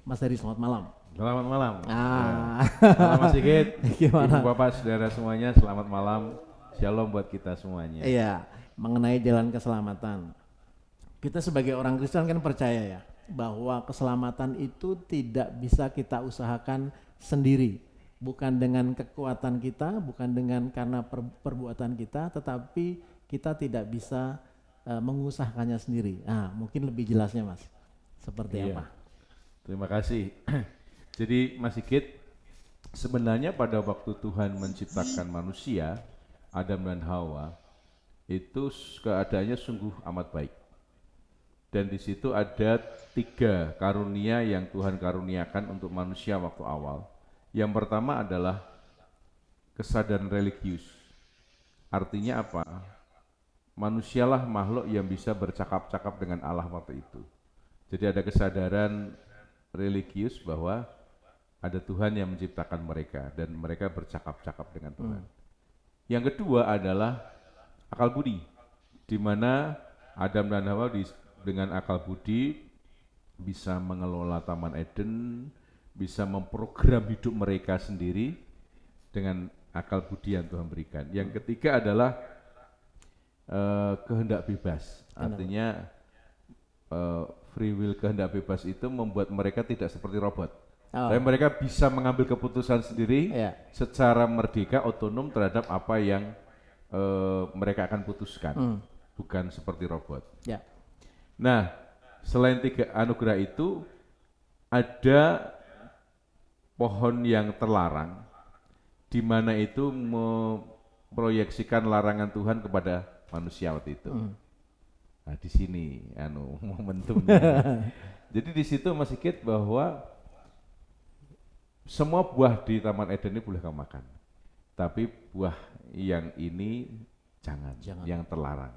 Mas Heri, selamat malam. Selamat malam. Ah. Malam Mas Sigit, Gimana? Ibu Bapak, saudara semuanya, selamat malam. Shalom buat kita semuanya. Iya, mengenai jalan keselamatan. Kita sebagai orang Kristen kan percaya ya, bahwa keselamatan itu tidak bisa kita usahakan sendiri. Bukan dengan kekuatan kita, bukan dengan karena perbuatan kita, tetapi kita tidak bisa mengusahakannya sendiri. Nah, mungkin lebih jelasnya Mas, seperti Iya. apa? Terima kasih. Jadi Mas Sigit, sebenarnya pada waktu Tuhan menciptakan manusia, Adam dan Hawa, itu keadaannya sungguh amat baik. Dan di situ ada 3 karunia yang Tuhan karuniakan untuk manusia waktu awal. Yang pertama adalah kesadaran religius. Artinya apa? Manusialah makhluk yang bisa bercakap-cakap dengan Allah waktu itu. Jadi ada kesadaran religius bahwa ada Tuhan yang menciptakan mereka dan mereka bercakap-cakap dengan Tuhan. Yang kedua adalah akal budi, di mana Adam dan Hawa dengan akal budi bisa mengelola Taman Eden, bisa memprogram hidup mereka sendiri dengan akal budi yang Tuhan berikan. Yang ketiga adalah kehendak bebas, artinya free will, kehendak bebas itu membuat mereka tidak seperti robot. Tapi mereka bisa mengambil keputusan sendiri secara merdeka, otonom terhadap apa yang mereka akan putuskan, bukan seperti robot. Ya. Nah, selain 3 anugerah itu, ada pohon yang terlarang, di mana itu memproyeksikan larangan Tuhan kepada manusia waktu itu. Nah, di sini momentumnya. Jadi di situ Mas Sigit bahwa semua buah di Taman Eden ini boleh kamu makan, tapi buah yang ini jangan. Yang terlarang.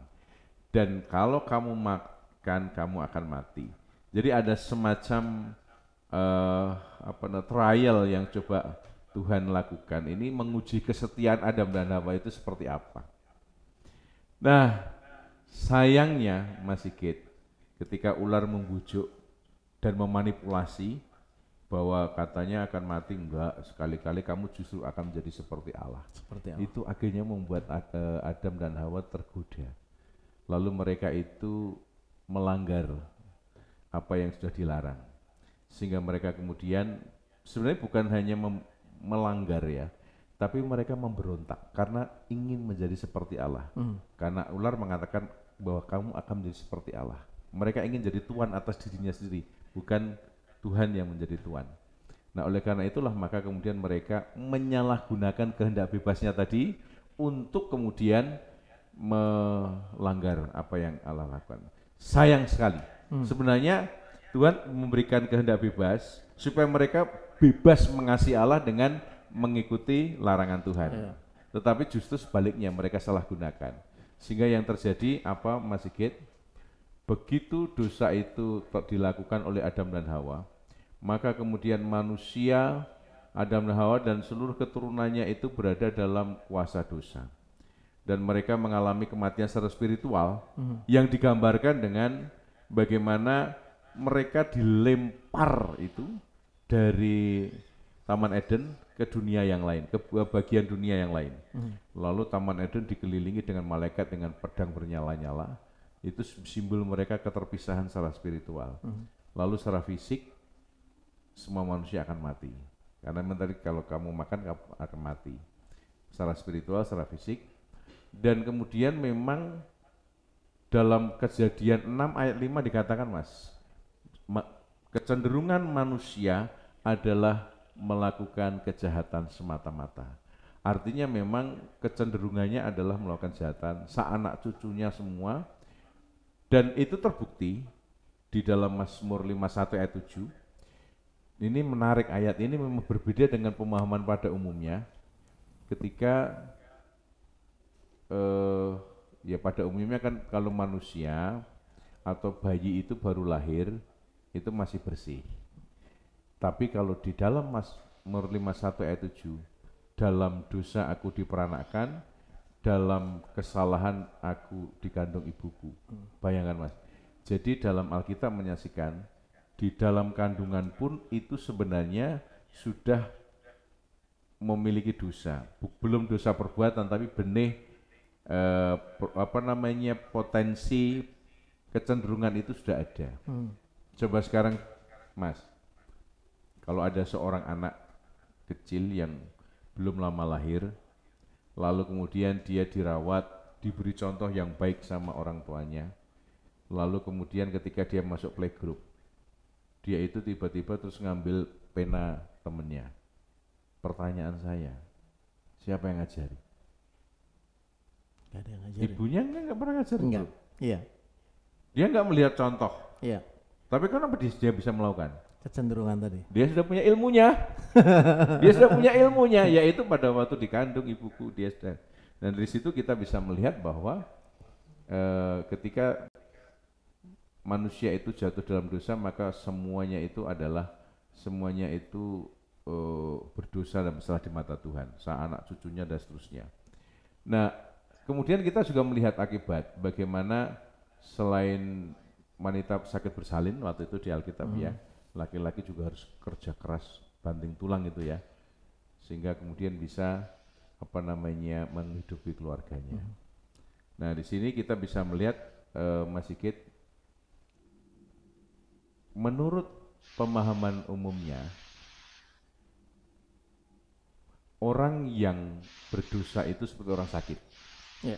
Dan kalau kamu makan, kamu akan mati. Jadi ada semacam trial yang coba Tuhan lakukan. Ini menguji kesetiaan Adam dan Hawa itu seperti apa. Nah, sayangnya Mas Sigit, ketika ular membujuk dan memanipulasi bahwa katanya akan mati, enggak, sekali-kali kamu justru akan menjadi seperti Allah. Itu akhirnya membuat Adam dan Hawa tergoda. Lalu mereka itu melanggar apa yang sudah dilarang. Sehingga mereka kemudian sebenarnya bukan hanya melanggar ya, tapi mereka memberontak karena ingin menjadi seperti Allah. Karena ular mengatakan bahwa kamu akan menjadi seperti Allah. Mereka ingin jadi tuan atas dirinya sendiri, bukan Tuhan yang menjadi Tuhan. Nah, oleh karena itulah maka kemudian mereka menyalahgunakan kehendak bebasnya tadi untuk kemudian melanggar apa yang Allah lakukan. Sayang sekali. Sebenarnya Tuhan memberikan kehendak bebas supaya mereka bebas mengasihi Allah dengan mengikuti larangan Tuhan. Tetapi justru sebaliknya mereka salah gunakan. Sehingga yang terjadi apa Mas Sigit? Begitu dosa itu dilakukan oleh Adam dan Hawa, maka kemudian manusia, Adam dan Hawa dan seluruh keturunannya itu berada dalam kuasa dosa. Dan mereka mengalami kematian secara spiritual yang digambarkan dengan bagaimana mereka dilempar itu dari Taman Eden ke dunia yang lain, ke bagian dunia yang lain. Lalu Taman Eden dikelilingi dengan malaikat dengan pedang bernyala-nyala. Itu simbol mereka keterpisahan secara spiritual. Lalu secara fisik, semua manusia akan mati. Karena tadi kalau kamu makan, kamu akan mati. Secara spiritual, secara fisik. Dan kemudian memang dalam Kejadian 6 ayat 5 dikatakan Mas, kecenderungan manusia adalah melakukan kejahatan semata-mata. Artinya memang kecenderungannya adalah melakukan kejahatan, anak cucunya semua. Dan itu terbukti di dalam Mazmur 51 ayat 7. Ini menarik, ayat ini memang berbeda dengan pemahaman pada umumnya. Ketika ya pada umumnya kan kalau manusia atau bayi itu baru lahir itu masih bersih. Tapi kalau di dalam Mazmur 51 ayat 7, dalam dosa aku diperanakkan, dalam kesalahan aku dikandung ibuku. Bayangkan Mas. Jadi dalam Alkitab menyaksikan di dalam kandungan pun itu sebenarnya sudah memiliki dosa. Belum dosa perbuatan, tapi benih potensi kecenderungan itu sudah ada. Coba sekarang, Mas, kalau ada seorang anak kecil yang belum lama lahir, lalu kemudian dia dirawat, diberi contoh yang baik sama orang tuanya, lalu kemudian ketika dia masuk playgroup, dia itu tiba-tiba terus ngambil pena temennya. Pertanyaan saya, siapa yang ngajari? Gak ada yang ngajarin. Ibunya nggak pernah ngajari. Enggak. Iya. Dia nggak melihat contoh. Iya. Tapi kenapa dia bisa melakukan? Kecenderungan tadi. Dia sudah punya ilmunya. Dia sudah punya ilmunya, yaitu pada waktu dikandung ibuku dia sudah. Dan dari situ kita bisa melihat bahwa ketika manusia itu jatuh dalam dosa, maka semuanya itu berdosa dan bersalah di mata Tuhan, anak cucunya dan seterusnya. Nah, kemudian kita juga melihat akibat bagaimana selain wanita sakit bersalin waktu itu di Alkitab ya, laki-laki juga harus kerja keras banting tulang itu ya, sehingga kemudian bisa menghidupi keluarganya. Nah, di sini kita bisa melihat Mas Sigit, menurut pemahaman umumnya, orang yang berdosa itu seperti orang sakit. Ya.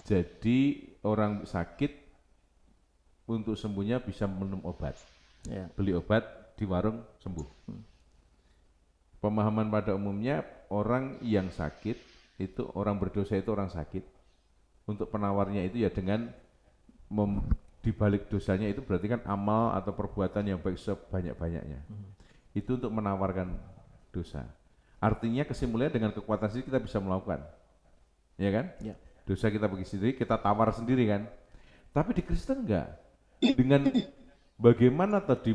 Jadi orang sakit untuk sembuhnya bisa minum obat, beli obat di warung sembuh. Pemahaman pada umumnya orang yang sakit itu, orang berdosa itu orang sakit. Untuk penawarnya itu ya dengan dibalik dosanya itu berarti kan amal atau perbuatan yang baik sebanyak-banyaknya. Itu untuk menawarkan dosa. Artinya kesimpulannya dengan kekuatan sendiri kita bisa melakukan, ya kan? Ya. Dosa kita bagi sendiri, kita tawar sendiri kan? Tapi di Kristen enggak. Dengan bagaimana tadi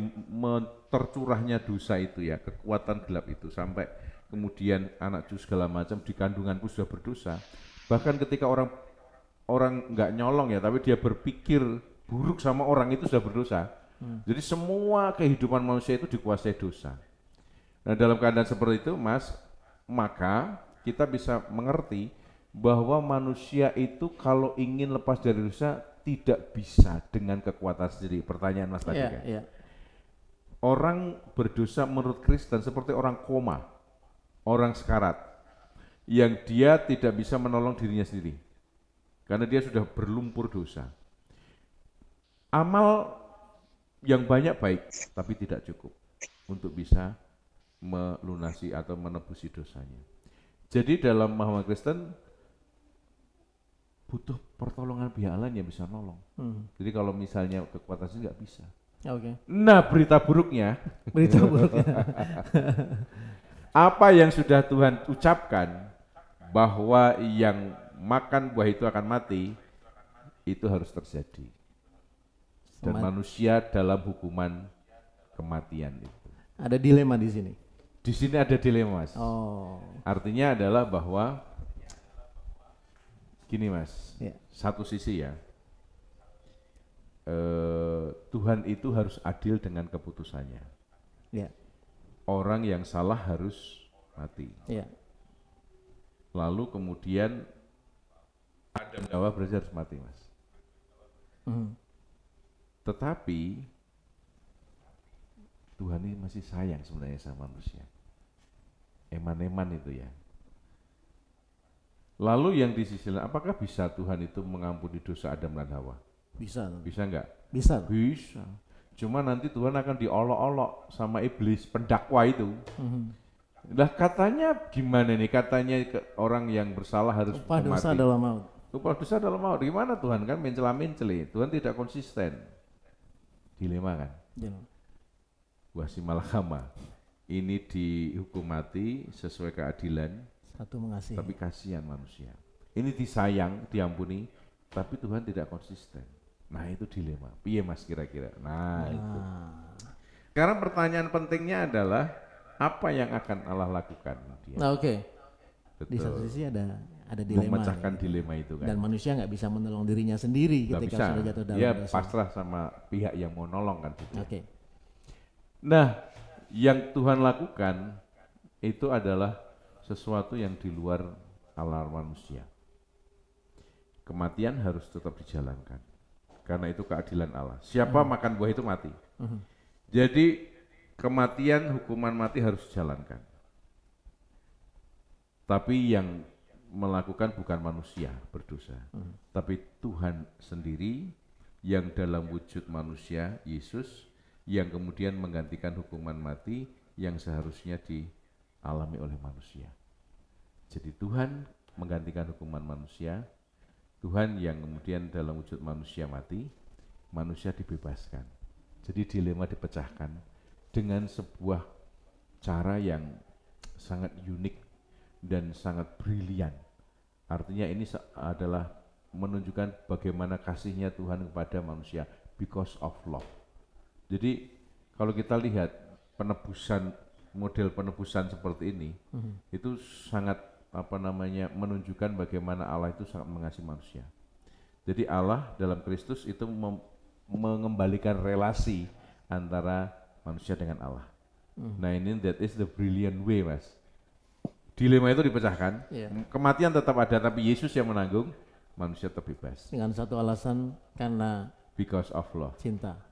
tercurahnya dosa itu ya, kekuatan gelap itu sampai kemudian anak cucu segala macam di kandunganku sudah berdosa. Bahkan ketika orang enggak nyolong ya, tapi dia berpikir buruk sama orang itu sudah berdosa. Jadi semua kehidupan manusia itu dikuasai dosa. Nah, dalam keadaan seperti itu, Mas, maka kita bisa mengerti bahwa manusia itu kalau ingin lepas dari dosa tidak bisa dengan kekuatan sendiri. Pertanyaan Mas tadi kan. Yeah. Orang berdosa menurut Kristen seperti orang koma, orang sekarat, yang dia tidak bisa menolong dirinya sendiri, karena dia sudah berlumpur dosa. Amal yang banyak baik, tapi tidak cukup untuk bisa melunasi atau menebusi dosanya. Jadi dalam pemahaman Kristen butuh pertolongan pihak lain yang bisa nolong. Jadi kalau misalnya kekuatan sendiri nggak bisa. Okay. Nah, berita buruknya, apa yang sudah Tuhan ucapkan bahwa yang makan buah itu akan mati, itu harus terjadi. Dan manusia dalam hukuman kematian itu. Ada dilema di sini. Di sini ada dilema, Mas. Artinya adalah bahwa gini, Mas. Satu sisi ya, Tuhan itu harus adil dengan keputusannya. Orang yang salah harus mati. Lalu kemudian Adam dan Hawa berarti harus mati, Mas. Tetapi Tuhan ini masih sayang sebenarnya sama manusia. Eman-eman itu ya. Lalu yang di sisi lain, apakah bisa Tuhan itu mengampuni dosa Adam dan Hawa? Bisa. Bisa enggak? Bisa. Bisa. Cuma nanti Tuhan akan diolok-olok sama iblis pendakwa itu. Lah katanya gimana nih? Katanya orang yang bersalah harus upah dosa adalah maut. Upah dosa adalah maut. Gimana Tuhan kan mencela-menceli? Tuhan tidak konsisten. Dilema kan? Wasi malakama. Ini dihukum mati sesuai keadilan. Satu mengasihi. Tapi kasihan manusia. Ini disayang, diampuni, tapi Tuhan tidak konsisten. Nah itu dilema. Piye Mas kira-kira? Nah itu. Sekarang pertanyaan pentingnya adalah apa yang akan Allah lakukan? Nah, oke. Di satu sisi ada dilema. Memecahkan dilema itu kan. Dan manusia nggak bisa menolong dirinya sendiri ketika sudah jatuh dalam dosa. Pasrah sama pihak yang mau nolong kan. Gitu. Oke. Nah, yang Tuhan lakukan itu adalah sesuatu yang di luar nalar manusia. Kematian harus tetap dijalankan, karena itu keadilan Allah. Siapa makan buah itu mati. Jadi kematian, hukuman mati harus dijalankan. Tapi yang melakukan bukan manusia berdosa, tapi Tuhan sendiri yang dalam wujud manusia, Yesus, yang kemudian menggantikan hukuman mati yang seharusnya dialami oleh manusia. Jadi Tuhan menggantikan hukuman manusia, Tuhan yang kemudian dalam wujud manusia mati, manusia dibebaskan. Jadi dilema dipecahkan dengan sebuah cara yang sangat unik dan sangat brilian. Artinya ini adalah menunjukkan bagaimana kasihnya Tuhan kepada manusia, because of love. Jadi kalau kita lihat penebusan, model penebusan seperti ini, itu sangat menunjukkan bagaimana Allah itu sangat mengasihi manusia. Jadi Allah dalam Kristus itu mengembalikan relasi antara manusia dengan Allah. Nah ini that is the brilliant way, Mas. Dilema itu dipecahkan, kematian tetap ada tapi Yesus yang menanggung, manusia terbebas. Dengan satu alasan, karena because of love,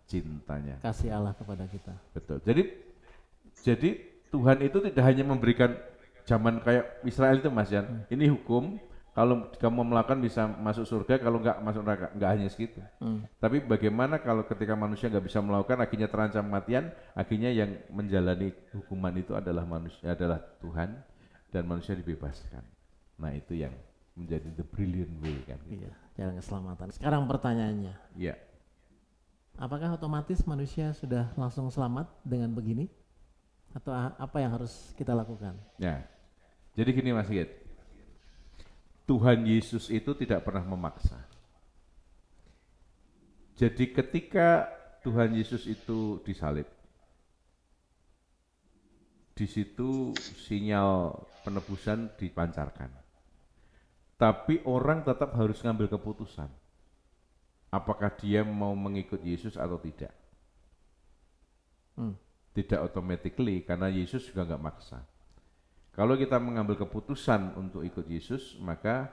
cintanya, kasih Allah kepada kita. Betul. Jadi Tuhan itu tidak hanya memberikan zaman kayak Israel itu, Mas Yan. Ini hukum, kalau kamu melakukan bisa masuk surga, kalau enggak masuk neraka. Enggak hanya segitu. Tapi bagaimana kalau ketika manusia enggak bisa melakukan, akhirnya terancam kematian, akhirnya yang menjalani hukuman itu adalah manusia, adalah Tuhan, dan manusia dibebaskan. Nah itu yang menjadi the brilliant way kan. Iya, jalan keselamatan. Sekarang pertanyaannya. Iya. Apakah otomatis manusia sudah langsung selamat dengan begini? Atau apa yang harus kita lakukan? Ya. Jadi gini Mas Sigit. Tuhan Yesus itu tidak pernah memaksa. Jadi ketika Tuhan Yesus itu disalib, di situ sinyal penebusan dipancarkan. Tapi orang tetap harus ngambil keputusan. Apakah dia mau mengikut Yesus atau tidak? Tidak automatically, karena Yesus juga nggak maksa. Kalau kita mengambil keputusan untuk ikut Yesus, maka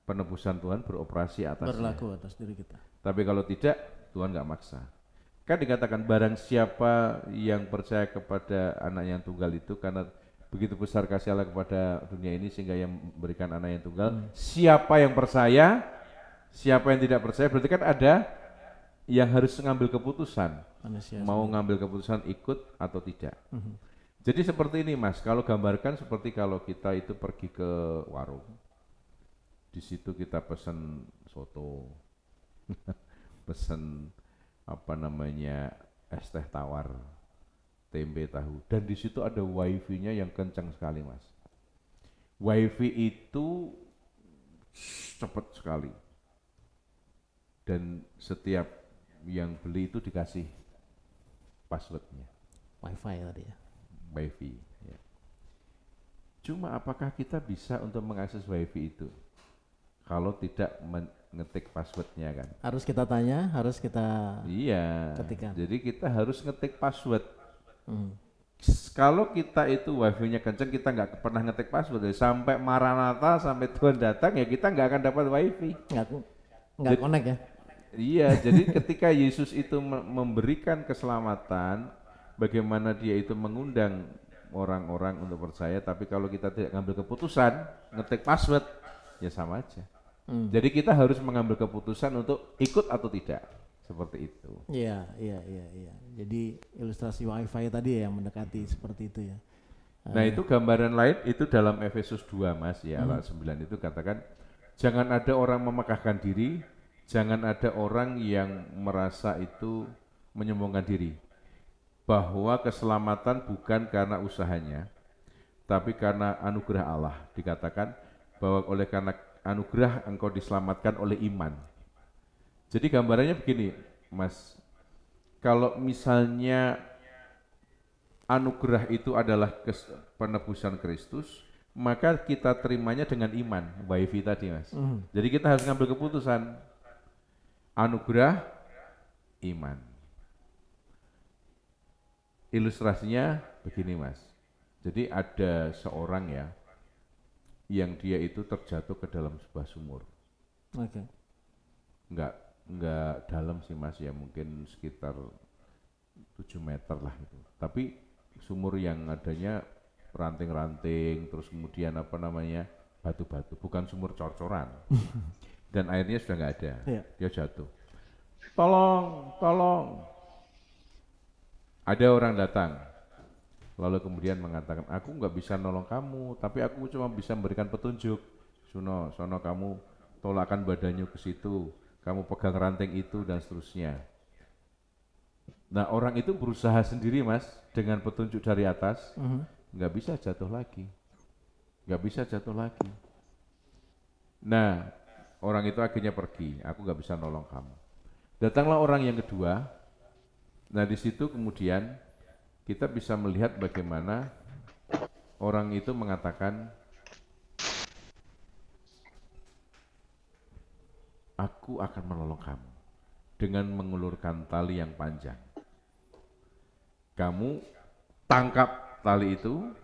penebusan Tuhan beroperasi atasnya. Berlaku atas diri kita. Tapi kalau tidak, Tuhan nggak maksa. Kan dikatakan barang siapa yang percaya kepada anak yang tunggal itu, karena begitu besar kasih Allah kepada dunia ini sehingga yang memberikan anak yang tunggal. Siapa yang percaya, siapa yang tidak percaya, berarti kan ada yang harus mengambil keputusan. Mau ngambil keputusan ikut atau tidak. Jadi seperti ini Mas, kalau gambarkan seperti kalau kita itu pergi ke warung, di situ kita pesan soto, pesan es teh tawar, tempe tahu, dan di situ ada wifi-nya yang kencang sekali Mas. Wifi itu cepat sekali, dan setiap yang beli itu dikasih passwordnya. Wifi tadi ya. Wifi. Ya. Cuma apakah kita bisa untuk mengakses wifi itu? Kalau tidak ngetik passwordnya kan? Harus kita tanya, harus kita ketikkan. Jadi kita harus ngetik password. Kalau kita itu wifi-nya kencang, kita nggak pernah ngetik password. Sampai Maranatha, sampai Tuhan datang, ya kita nggak akan dapat wifi. Nggak connect ya? Iya, jadi ketika Yesus itu memberikan keselamatan, bagaimana dia itu mengundang orang-orang untuk percaya, tapi kalau kita tidak ngambil keputusan, ngetik password, ya sama aja. Jadi kita harus mengambil keputusan untuk ikut atau tidak, seperti itu. Iya. Jadi ilustrasi wifi tadi ya yang mendekati seperti itu ya. Nah itu gambaran lain itu dalam Efesus 2 Mas ya, ayat 9 itu katakan, jangan ada orang memegahkan diri, jangan ada orang yang merasa itu menyombongkan diri, bahwa keselamatan bukan karena usahanya, tapi karena anugerah Allah. Dikatakan bahwa oleh karena anugerah engkau diselamatkan oleh iman. Jadi gambarannya begini, Mas. Kalau misalnya anugerah itu adalah penebusan Kristus, maka kita terimanya dengan iman, wifi tadi Mas. Jadi kita harus ngambil keputusan, anugerah, iman. Ilustrasinya begini Mas. Jadi ada seorang ya yang dia itu terjatuh ke dalam sebuah sumur. Oke. Enggak dalam sih Mas ya, mungkin sekitar 7 meter lah itu. Tapi sumur yang adanya ranting-ranting, terus kemudian apa namanya batu-batu, bukan sumur cor-coran. Dan airnya sudah nggak ada, Iya. dia jatuh. Tolong, tolong. Ada orang datang, lalu kemudian mengatakan, aku nggak bisa nolong kamu, tapi aku cuma bisa memberikan petunjuk. Sono kamu tolakkan badannya ke situ, kamu pegang ranting itu dan seterusnya. Nah orang itu berusaha sendiri Mas, dengan petunjuk dari atas, nggak bisa jatuh lagi, nggak bisa jatuh lagi. Nah orang itu akhirnya pergi, aku nggak bisa nolong kamu. Datanglah orang yang kedua. Nah di situ kemudian kita bisa melihat bagaimana orang itu mengatakan, aku akan menolong kamu dengan mengulurkan tali yang panjang. Kamu tangkap tali itu,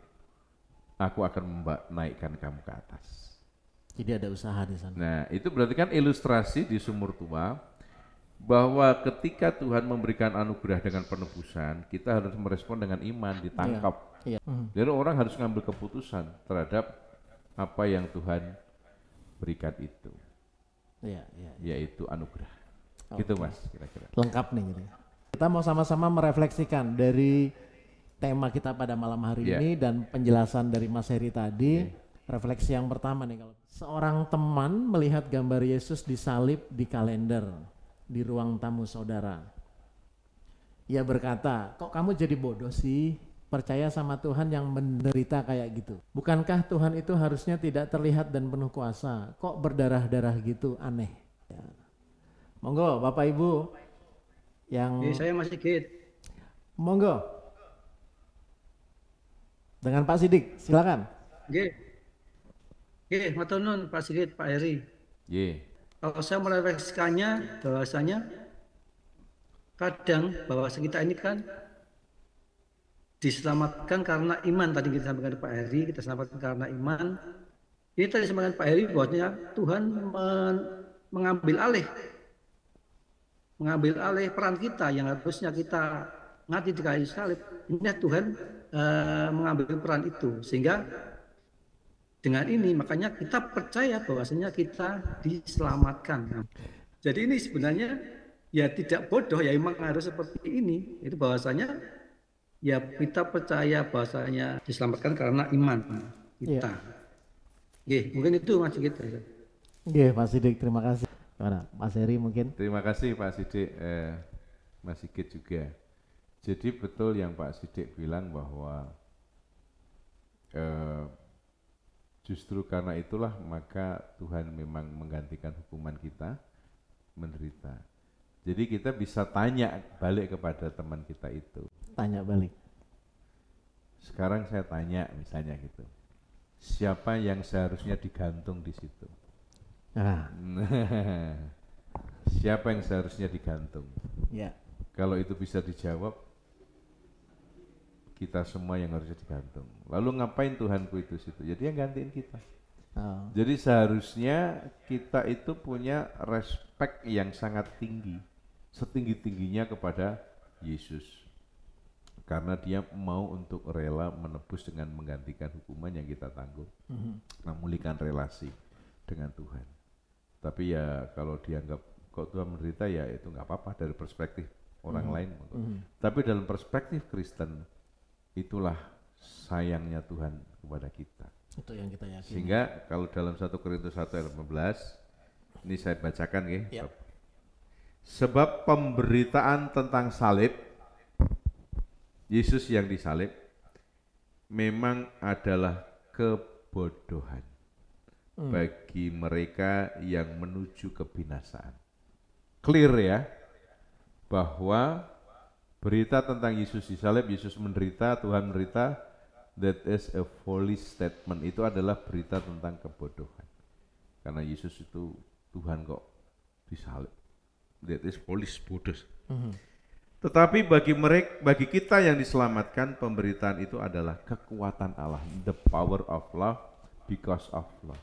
aku akan menaikkan kamu ke atas. Jadi ada usaha di sana. Nah itu berarti kan ilustrasi di sumur tua, bahwa ketika Tuhan memberikan anugerah dengan penebusan, kita harus merespon dengan iman, ditangkap. Iya. Jadi orang harus ngambil keputusan terhadap apa yang Tuhan berikan itu, Iya. yaitu anugerah. Oke. Gitu Mas, kira-kira. Lengkap nih gitu. Kita mau sama-sama merefleksikan dari tema kita pada malam hari Iya. ini dan penjelasan dari Mas Heri tadi. Refleksi yang pertama nih, kalau seorang teman melihat gambar Yesus disalib di kalender di ruang tamu saudara. Ia berkata, kok kamu jadi bodoh sih percaya sama Tuhan yang menderita kayak gitu? Bukankah Tuhan itu harusnya tidak terlihat dan penuh kuasa? Kok berdarah-darah gitu, aneh. Ya. Monggo Bapak Ibu yang Saya masih Sigit. monggo. Dengan Pak Sidik, silakan. Nggih, matur nuwun Pak Sigit, Pak Heri. Ye. Kalau saya merefleksikannya bahwasanya kadang bahwa kita ini kan diselamatkan karena iman, tadi kita sampaikan Pak Heri, kita selamatkan karena iman. Ini tadi disampaikan Pak Heri bahwasanya Tuhan mengambil alih peran kita yang harusnya kita ngati di kayu salib. Ini Tuhan mengambil peran itu, sehingga dengan ini makanya kita percaya bahwasanya kita diselamatkan. Jadi ini sebenarnya ya tidak bodoh, ya memang harus seperti ini. Itu bahwasanya ya kita percaya bahwasanya diselamatkan karena iman kita. Mungkin itu Mas Sigit. Pak Sidik, terima kasih. Mana Mas Heri mungkin? Terima kasih Pak Sidik, Mas Sigit juga. Jadi betul yang Pak Sidik bilang bahwa justru karena itulah maka Tuhan memang menggantikan hukuman kita menderita. Jadi kita bisa tanya balik kepada teman kita itu. Tanya balik. Sekarang saya tanya misalnya gitu, siapa yang seharusnya digantung di situ? Nah, Siapa yang seharusnya digantung? ya. Kalau itu bisa dijawab, kita semua yang harusnya digantung. Lalu ngapain Tuhanku itu situ? Jadi yang gantiin kita. Oh. Jadi seharusnya kita itu punya respek yang sangat tinggi, setinggi-tingginya kepada Yesus. Karena dia mau untuk rela menebus dengan menggantikan hukuman yang kita tanggung, memulihkan relasi dengan Tuhan. Tapi ya kalau dianggap kok Tuhan menderita, ya itu nggak apa-apa dari perspektif orang lain. Tapi dalam perspektif Kristen, itulah sayangnya Tuhan kepada kita. Itu yang kita yakini. Sehingga kalau dalam 1 Korintus 1 ayat 15, ini saya bacakan ya. Yep. Sebab pemberitaan tentang salib, Yesus yang disalib, memang adalah kebodohan bagi mereka yang menuju kebinasaan. Clear ya, bahwa berita tentang Yesus disalib, Yesus menderita, Tuhan menderita, that is a foolish statement. Itu adalah berita tentang kebodohan. Karena Yesus itu Tuhan kok disalib. That is foolish, bodoh. Tetapi bagi kita yang diselamatkan, pemberitaan itu adalah kekuatan Allah, the power of love because of love.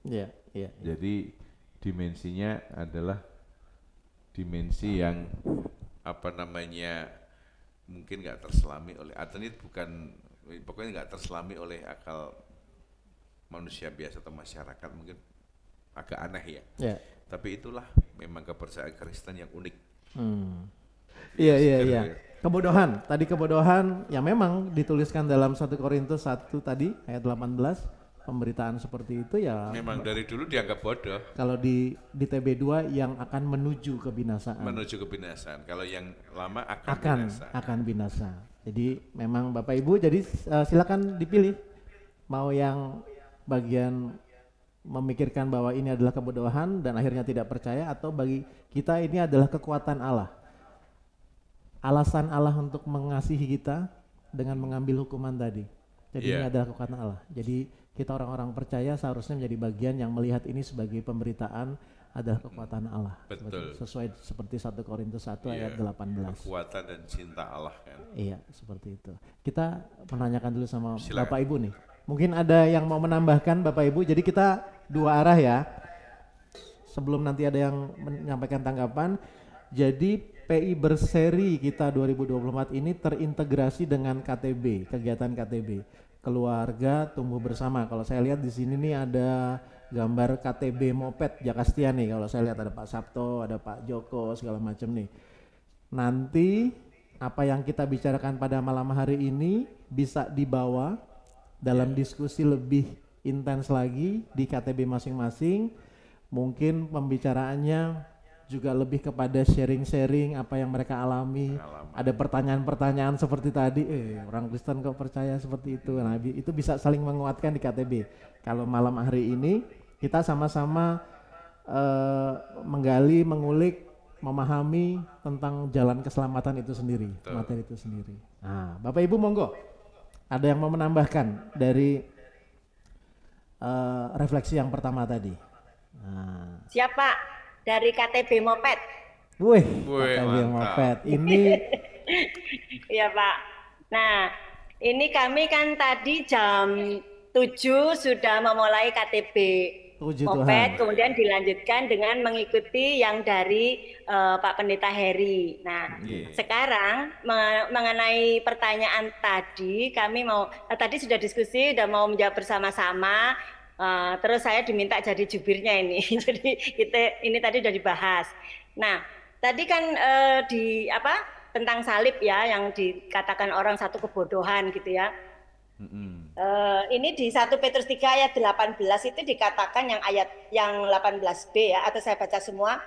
Iya, iya. Jadi dimensinya adalah dimensi yang mungkin nggak terselami oleh pokoknya nggak terselami oleh akal manusia biasa atau masyarakat, mungkin agak aneh ya. Yeah. Tapi itulah memang kepercayaan Kristen yang unik. Iya. Kebodohan yang memang dituliskan dalam 1 Korintus 1 tadi ayat 18, pemberitaan seperti itu ya memang dari dulu dianggap bodoh. Kalau di TB2 yang akan menuju kebinasaan. Kalau yang lama akan binasa. Jadi memang Bapak Ibu, jadi silakan dipilih mau yang bagian memikirkan bahwa ini adalah kebodohan dan akhirnya tidak percaya, atau bagi kita ini adalah kekuatan Allah. Alasan Allah untuk mengasihi kita dengan mengambil hukuman tadi. Jadi ini adalah kekuatan Allah. Jadi kita orang-orang percaya seharusnya menjadi bagian yang melihat ini sebagai pemberitaan adalah kekuatan Allah. Betul. Sesuai seperti 1 Korintus 1 ayat 18. Kekuatan dan cinta Allah kan. Iya, seperti itu. Kita menanyakan dulu sama Bapak Ibu nih. Mungkin ada yang mau menambahkan Bapak Ibu. Jadi kita dua arah ya. Sebelum nanti ada yang menyampaikan tanggapan. Jadi PI berseri kita 2024 ini terintegrasi dengan KTB, kegiatan KTB. Keluarga tumbuh bersama. Kalau saya lihat di sini nih ada gambar KTB Moped Jakastia nih. Kalau saya lihat ada Pak Sabto, ada Pak Joko, segala macam nih. Nanti apa yang kita bicarakan pada malam hari ini bisa dibawa dalam diskusi lebih intens lagi di KTB masing-masing. Mungkin pembicaraannya juga lebih kepada sharing-sharing apa yang mereka alami. Ada pertanyaan-pertanyaan seperti tadi, orang Kristen kok percaya seperti itu. Nah, itu bisa saling menguatkan di KTB. Kalau malam hari ini kita sama-sama menggali, mengulik, memahami tentang jalan keselamatan itu sendiri, materi itu sendiri. Nah, Bapak Ibu monggo, ada yang mau menambahkan dari refleksi yang pertama tadi? Nah. Siapa? Dari KTB Moped. Wih, KTB Moped. Ini iya Pak. Nah, ini kami kan tadi jam 7 sudah memulai KTB Moped, kemudian dilanjutkan dengan mengikuti yang dari Pak Pendeta Heri. Nah, sekarang mengenai pertanyaan tadi, kami tadi sudah diskusi, sudah mau menjawab bersama-sama. Terus saya diminta jadi jubirnya ini. Jadi ini tadi sudah dibahas. Nah, tadi kan tentang salib ya, yang dikatakan orang satu kebodohan gitu ya. Ini di 1 Petrus 3 ayat 18 itu dikatakan yang 18b ya, atau saya baca semua.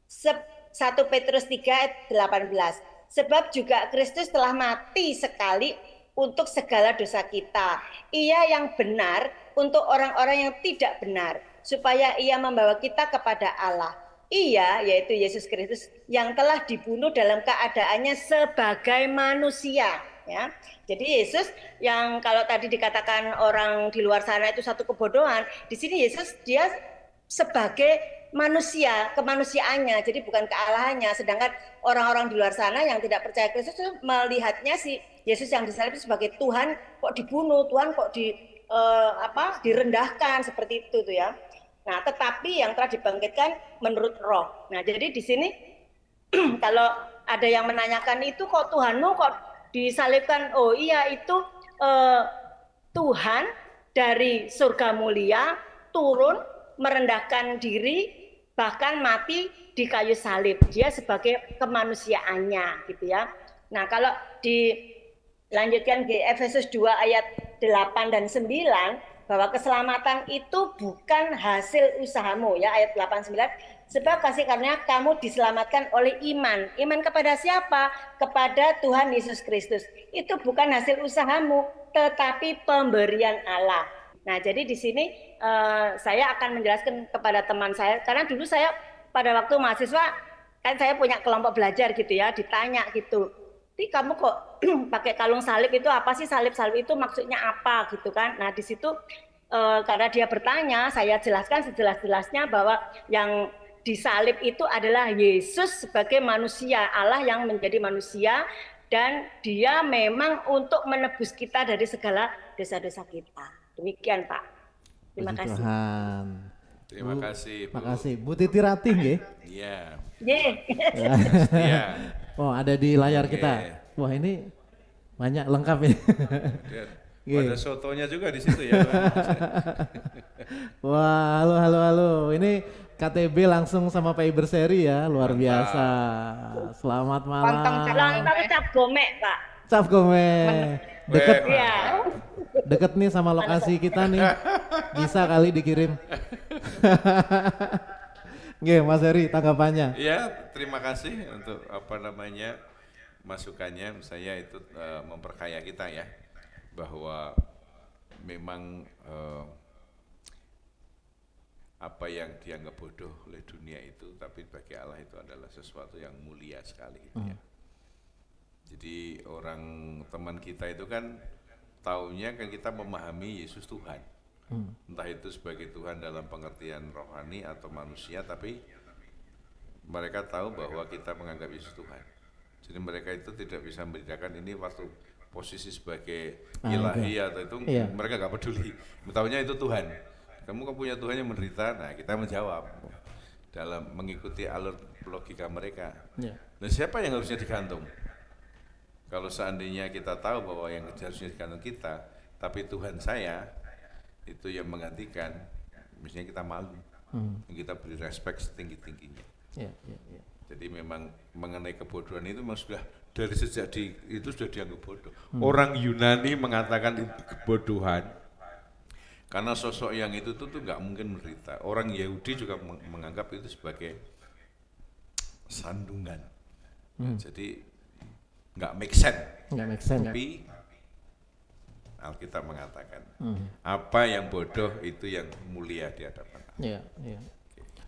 1 Petrus 3 ayat 18. Sebab juga Kristus telah mati sekali untuk segala dosa kita. Ia yang benar untuk orang-orang yang tidak benar, supaya ia membawa kita kepada Allah. Ia, yaitu Yesus Kristus, yang telah dibunuh dalam keadaannya sebagai manusia. Ya. Jadi Yesus yang kalau tadi dikatakan orang di luar sana itu satu kebodohan, di sini Yesus dia sebagai manusia, kemanusiaannya, jadi bukan kealahannya. Sedangkan orang-orang di luar sana yang tidak percaya Kristus itu melihatnya si Yesus yang disalib sebagai Tuhan kok dibunuh, Tuhan kok direndahkan seperti itu tuh ya. Nah, tetapi yang telah dibangkitkan menurut Roh. Nah, jadi di sini kalau ada yang menanyakan itu kok Tuhanmu kok disalibkan? Oh iya, itu Tuhan dari surga mulia turun merendahkan diri, bahkan mati di kayu salib. Dia sebagai kemanusiaannya gitu ya. Nah, kalau dilanjutkan di Efesus 2 ayat 8 dan 9 bahwa keselamatan itu bukan hasil usahamu ya, ayat 8 9. Sebab kasih karunia kamu diselamatkan oleh iman. Iman kepada siapa? Kepada Tuhan Yesus Kristus. Itu bukan hasil usahamu, tetapi pemberian Allah. Nah, jadi di sini saya akan menjelaskan kepada teman saya, karena dulu saya pada waktu mahasiswa kan saya punya kelompok belajar gitu ya, ditanya gitu. Kamu kok pakai kalung salib itu apa sih, salib-salib itu maksudnya apa gitu kan. Nah, di situ karena dia bertanya, saya jelaskan sejelas-jelasnya bahwa yang disalib itu adalah Yesus sebagai manusia, Allah yang menjadi manusia, dan dia memang untuk menebus kita dari segala dosa-dosa kita. Demikian Pak. Terima kasih. Tuhan. Terima kasih Bu. Makasih. Bu Titi Ratih nggih? Iya. Iya. Oh, ada di layar kita. Wah, ini banyak lengkap ini. Ada sotonya juga di situ ya. Wah, halo. Ini KTB langsung sama Pak Iberseri ya, luar biasa. Selamat malam. Lontong cap gomek Pak. Cap gomek. Deket. Iya. Deket nih sama lokasi kita nih. Bisa kali dikirim. Nggih, Mas Heri tanggapannya. Ya, terima kasih untuk masukannya. Saya itu memperkaya kita ya, bahwa memang apa yang dianggap bodoh oleh dunia itu, tapi bagi Allah itu adalah sesuatu yang mulia sekali gitu ya. Jadi orang teman kita itu kan taunya kan kita memahami Yesus Tuhan, entah itu sebagai Tuhan dalam pengertian rohani atau manusia, tapi mereka tahu bahwa kita menganggap Yesus Tuhan. Jadi mereka itu tidak bisa membedakan ini waktu posisi sebagai ilahi atau itu, mereka nggak peduli. Taunya itu Tuhan. Kamu kan punya Tuhan yang menderita. Nah, kita menjawab dalam mengikuti alur logika mereka. Nah, siapa yang harusnya digantung? Kalau seandainya kita tahu bahwa yang harusnya digantung kita, tapi Tuhan saya itu yang menggantikan, misalnya kita malu, kita beri respect setinggi-tingginya. Jadi memang mengenai kebodohan itu memang sudah dari sejak itu sudah dianggap bodoh. Orang Yunani mengatakan itu kebodohan karena sosok yang itu tuh nggak mungkin menderita. Orang Yahudi juga menganggap itu sebagai sandungan. Jadi nggak make sense. Tapi Alkitab mengatakan apa yang bodoh itu yang mulia di hadapan Allah.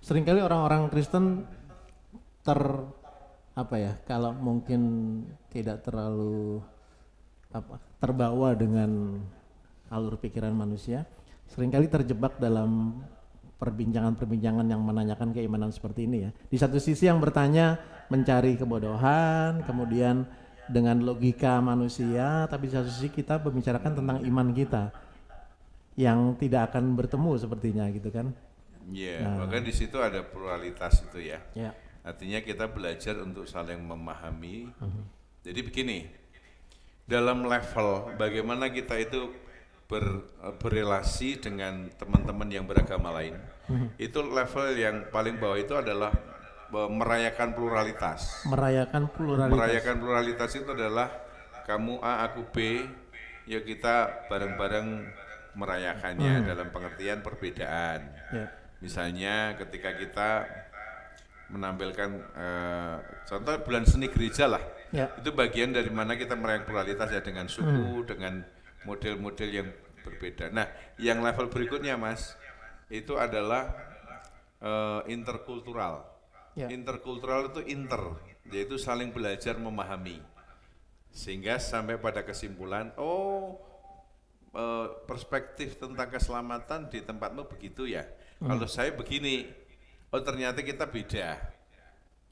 Seringkali orang-orang Kristen kalau mungkin tidak terlalu terbawa dengan alur pikiran manusia, seringkali terjebak dalam perbincangan-perbincangan yang menanyakan keimanan seperti ini ya. Di satu sisi yang bertanya mencari kebodohan, kemudian dengan logika manusia, tapi di satu sisi kita membicarakan tentang iman kita yang tidak akan bertemu sepertinya gitu kan. Maka di situ ada pluralitas itu ya. Artinya kita belajar untuk saling memahami. Jadi begini, dalam level bagaimana kita itu berrelasi dengan teman-teman yang beragama lain, itu level yang paling bawah itu adalah merayakan pluralitas. Merayakan pluralitas itu adalah kamu A, aku B, ya kita bareng-bareng merayakannya dalam pengertian perbedaan. Misalnya ketika kita menampilkan contoh bulan seni gereja lah, itu bagian dari mana kita merayakan pluralitas ya, dengan suku, dengan model-model yang berbeda. Nah, yang level berikutnya Mas, itu adalah interkultural. Interkultural itu yaitu saling belajar memahami, sehingga sampai pada kesimpulan, perspektif tentang keselamatan di tempatmu begitu ya. Kalau saya begini, ternyata kita beda.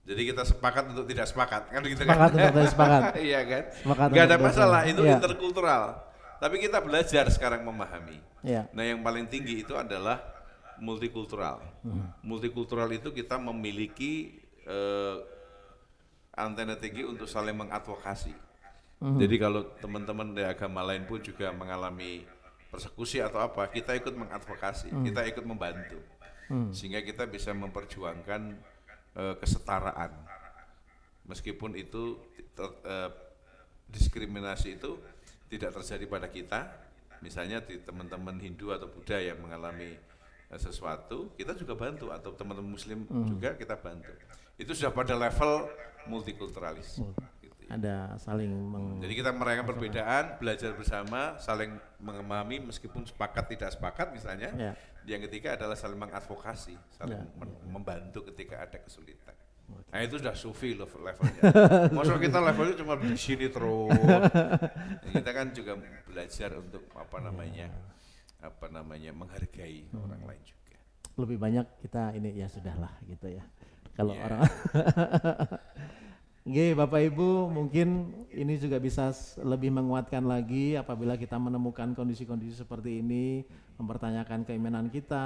Jadi kita sepakat untuk tidak sepakat, kan begitu kan? Sepakat untuk tidak sepakat. Iya kan? Gak ada masalah, itu interkultural. Tapi kita belajar sekarang memahami. Nah, yang paling tinggi itu adalah multikultural. Multikultural itu kita memiliki antena tinggi untuk saling mengadvokasi. Jadi kalau teman-teman dari agama lain pun juga mengalami persekusi atau apa, kita ikut mengadvokasi, kita ikut membantu. Sehingga kita bisa memperjuangkan kesetaraan. Meskipun itu diskriminasi itu tidak terjadi pada kita, misalnya di teman-teman Hindu atau Buddha yang mengalami sesuatu, kita juga bantu, atau teman-teman Muslim juga kita bantu. Itu sudah pada level multikulturalis. Gitu ya. Ada saling Jadi kita merayakan perbedaan, belajar bersama, saling memahami meskipun sepakat tidak sepakat misalnya. Yang ketiga adalah saling mengadvokasi, saling membantu ketika ada kesulitan. Nah itu sudah sufi levelnya. Maksud kita levelnya cuma di sini terus. Kita kan juga belajar untuk menghargai orang lain juga. lebih banyak kita ini ya sudahlah gitu ya. Kalau orang Oke, Bapak Ibu, mungkin ini juga bisa lebih menguatkan lagi apabila kita menemukan kondisi-kondisi seperti ini, mempertanyakan keimanan kita,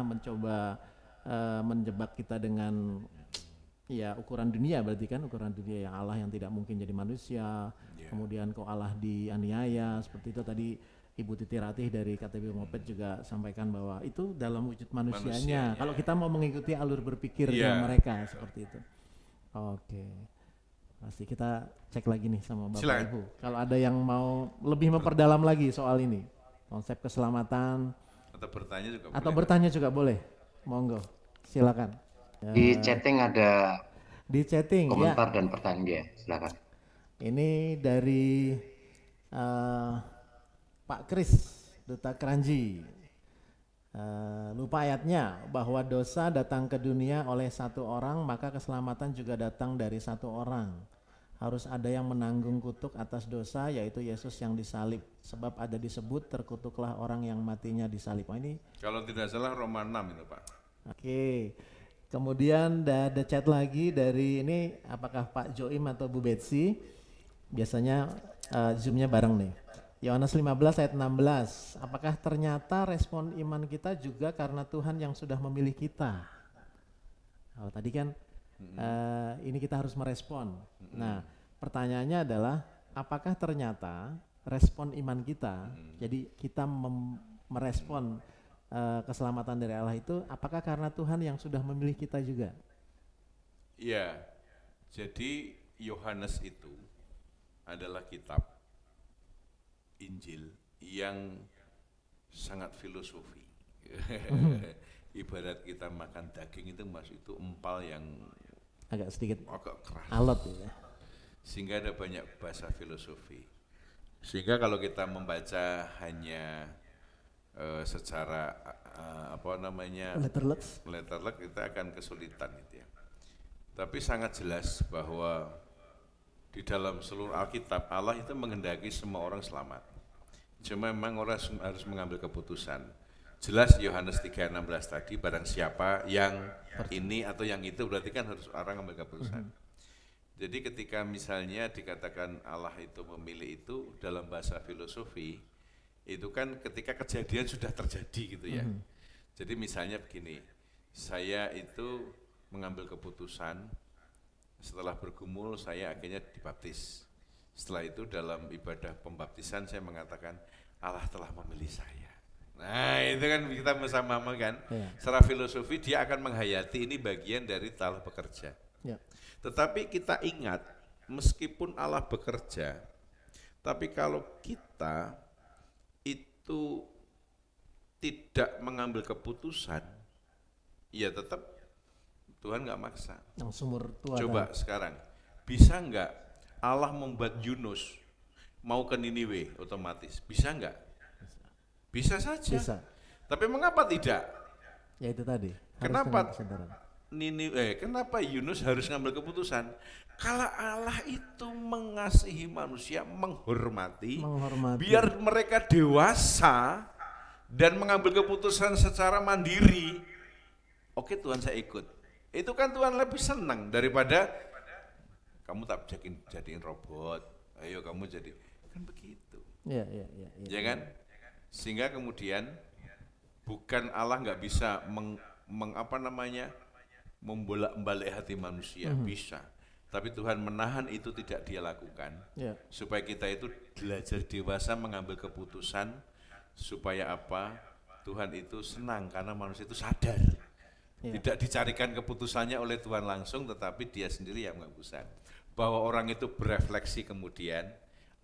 mencoba menjebak kita dengan ya ukuran dunia, berarti kan ukuran dunia yang Allah yang tidak mungkin jadi manusia, kemudian kok Allah dianiaya, seperti itu tadi Ibu Titi Ratih dari KTB Moped juga sampaikan bahwa itu dalam wujud manusianya. Kalau kita mau mengikuti alur berpikirnya mereka seperti itu. Oke. Pasti kita cek lagi nih sama Bapak Ibu. Kalau ada yang mau lebih memperdalam lagi soal ini, konsep keselamatan. Atau bertanya juga boleh. Monggo, silakan. Di chatting ada komentar ya. Dan pertanyaan ya, silakan. Ini dari Pak Kris, Duta Keranji. Lupa ayatnya, bahwa dosa datang ke dunia oleh satu orang, maka keselamatan juga datang dari satu orang. Harus ada yang menanggung kutuk atas dosa, yaitu Yesus yang disalib. Sebab ada disebut, terkutuklah orang yang matinya disalib. Ini kalau tidak salah Roma 6 itu Pak. Oke. Kemudian ada chat lagi dari ini, apakah Pak Joim atau Bu Betsy? Biasanya zoomnya bareng nih. Yohanes 15 ayat 16, apakah ternyata respon iman kita juga karena Tuhan yang sudah memilih kita? Kalau tadi kan ini kita harus merespon. Nah, pertanyaannya adalah apakah ternyata respon iman kita, jadi kita merespon keselamatan dari Allah itu, apakah karena Tuhan yang sudah memilih kita juga? Iya, jadi Yohanes itu adalah kitab Injil yang sangat filosofi. Ibarat kita makan daging itu masuk itu empal yang agak sedikit keras, alot ya. Sehingga ada banyak bahasa filosofi. Sehingga kalau kita membaca hanya secara letterlek kita akan kesulitan gitu ya. Tapi sangat jelas bahwa di dalam seluruh Alkitab Allah itu menghendaki semua orang selamat. Cuma memang orang harus mengambil keputusan. Jelas Yohanes 3:16 tadi, barang siapa yang ini atau yang itu, berarti kan harus orang mengambil keputusan. Jadi ketika misalnya dikatakan Allah itu memilih itu dalam bahasa filosofi, itu kan ketika kejadian sudah terjadi gitu ya. Jadi misalnya begini, saya itu mengambil keputusan, setelah bergumul saya akhirnya dibaptis. Setelah itu dalam ibadah pembaptisan saya mengatakan Allah telah memilih saya. Nah itu kan kita bersama-sama kan. Secara filosofi dia akan menghayati ini bagian dari Allah bekerja. Tetapi kita ingat meskipun Allah bekerja, tapi kalau kita itu tidak mengambil keputusan, ya tetap Tuhan nggak maksa. Yang sumur tua. Coba sekarang, bisa nggak Allah membuat Yunus mau ke Niniwe otomatis? Bisa nggak? Bisa saja. Bisa. Tapi mengapa tidak? Ya itu tadi. Kenapa kenapa Yunus harus ngambil keputusan? Kalau Allah itu mengasihi manusia, menghormati, biar mereka dewasa dan mengambil keputusan secara mandiri. Oke Tuhan, saya ikut. Itu kan Tuhan lebih senang daripada kamu tak jadiin robot, ayo kamu jadi, kan begitu. Ya kan? Sehingga kemudian bukan Allah nggak bisa membolak-balik hati manusia, bisa. Tapi Tuhan menahan itu tidak dia lakukan, supaya kita itu belajar dewasa mengambil keputusan, supaya apa? Tuhan itu senang karena manusia itu sadar. Tidak dicarikan keputusannya oleh Tuhan langsung, tetapi dia sendiri yang mengakukan. Bahwa orang itu berefleksi kemudian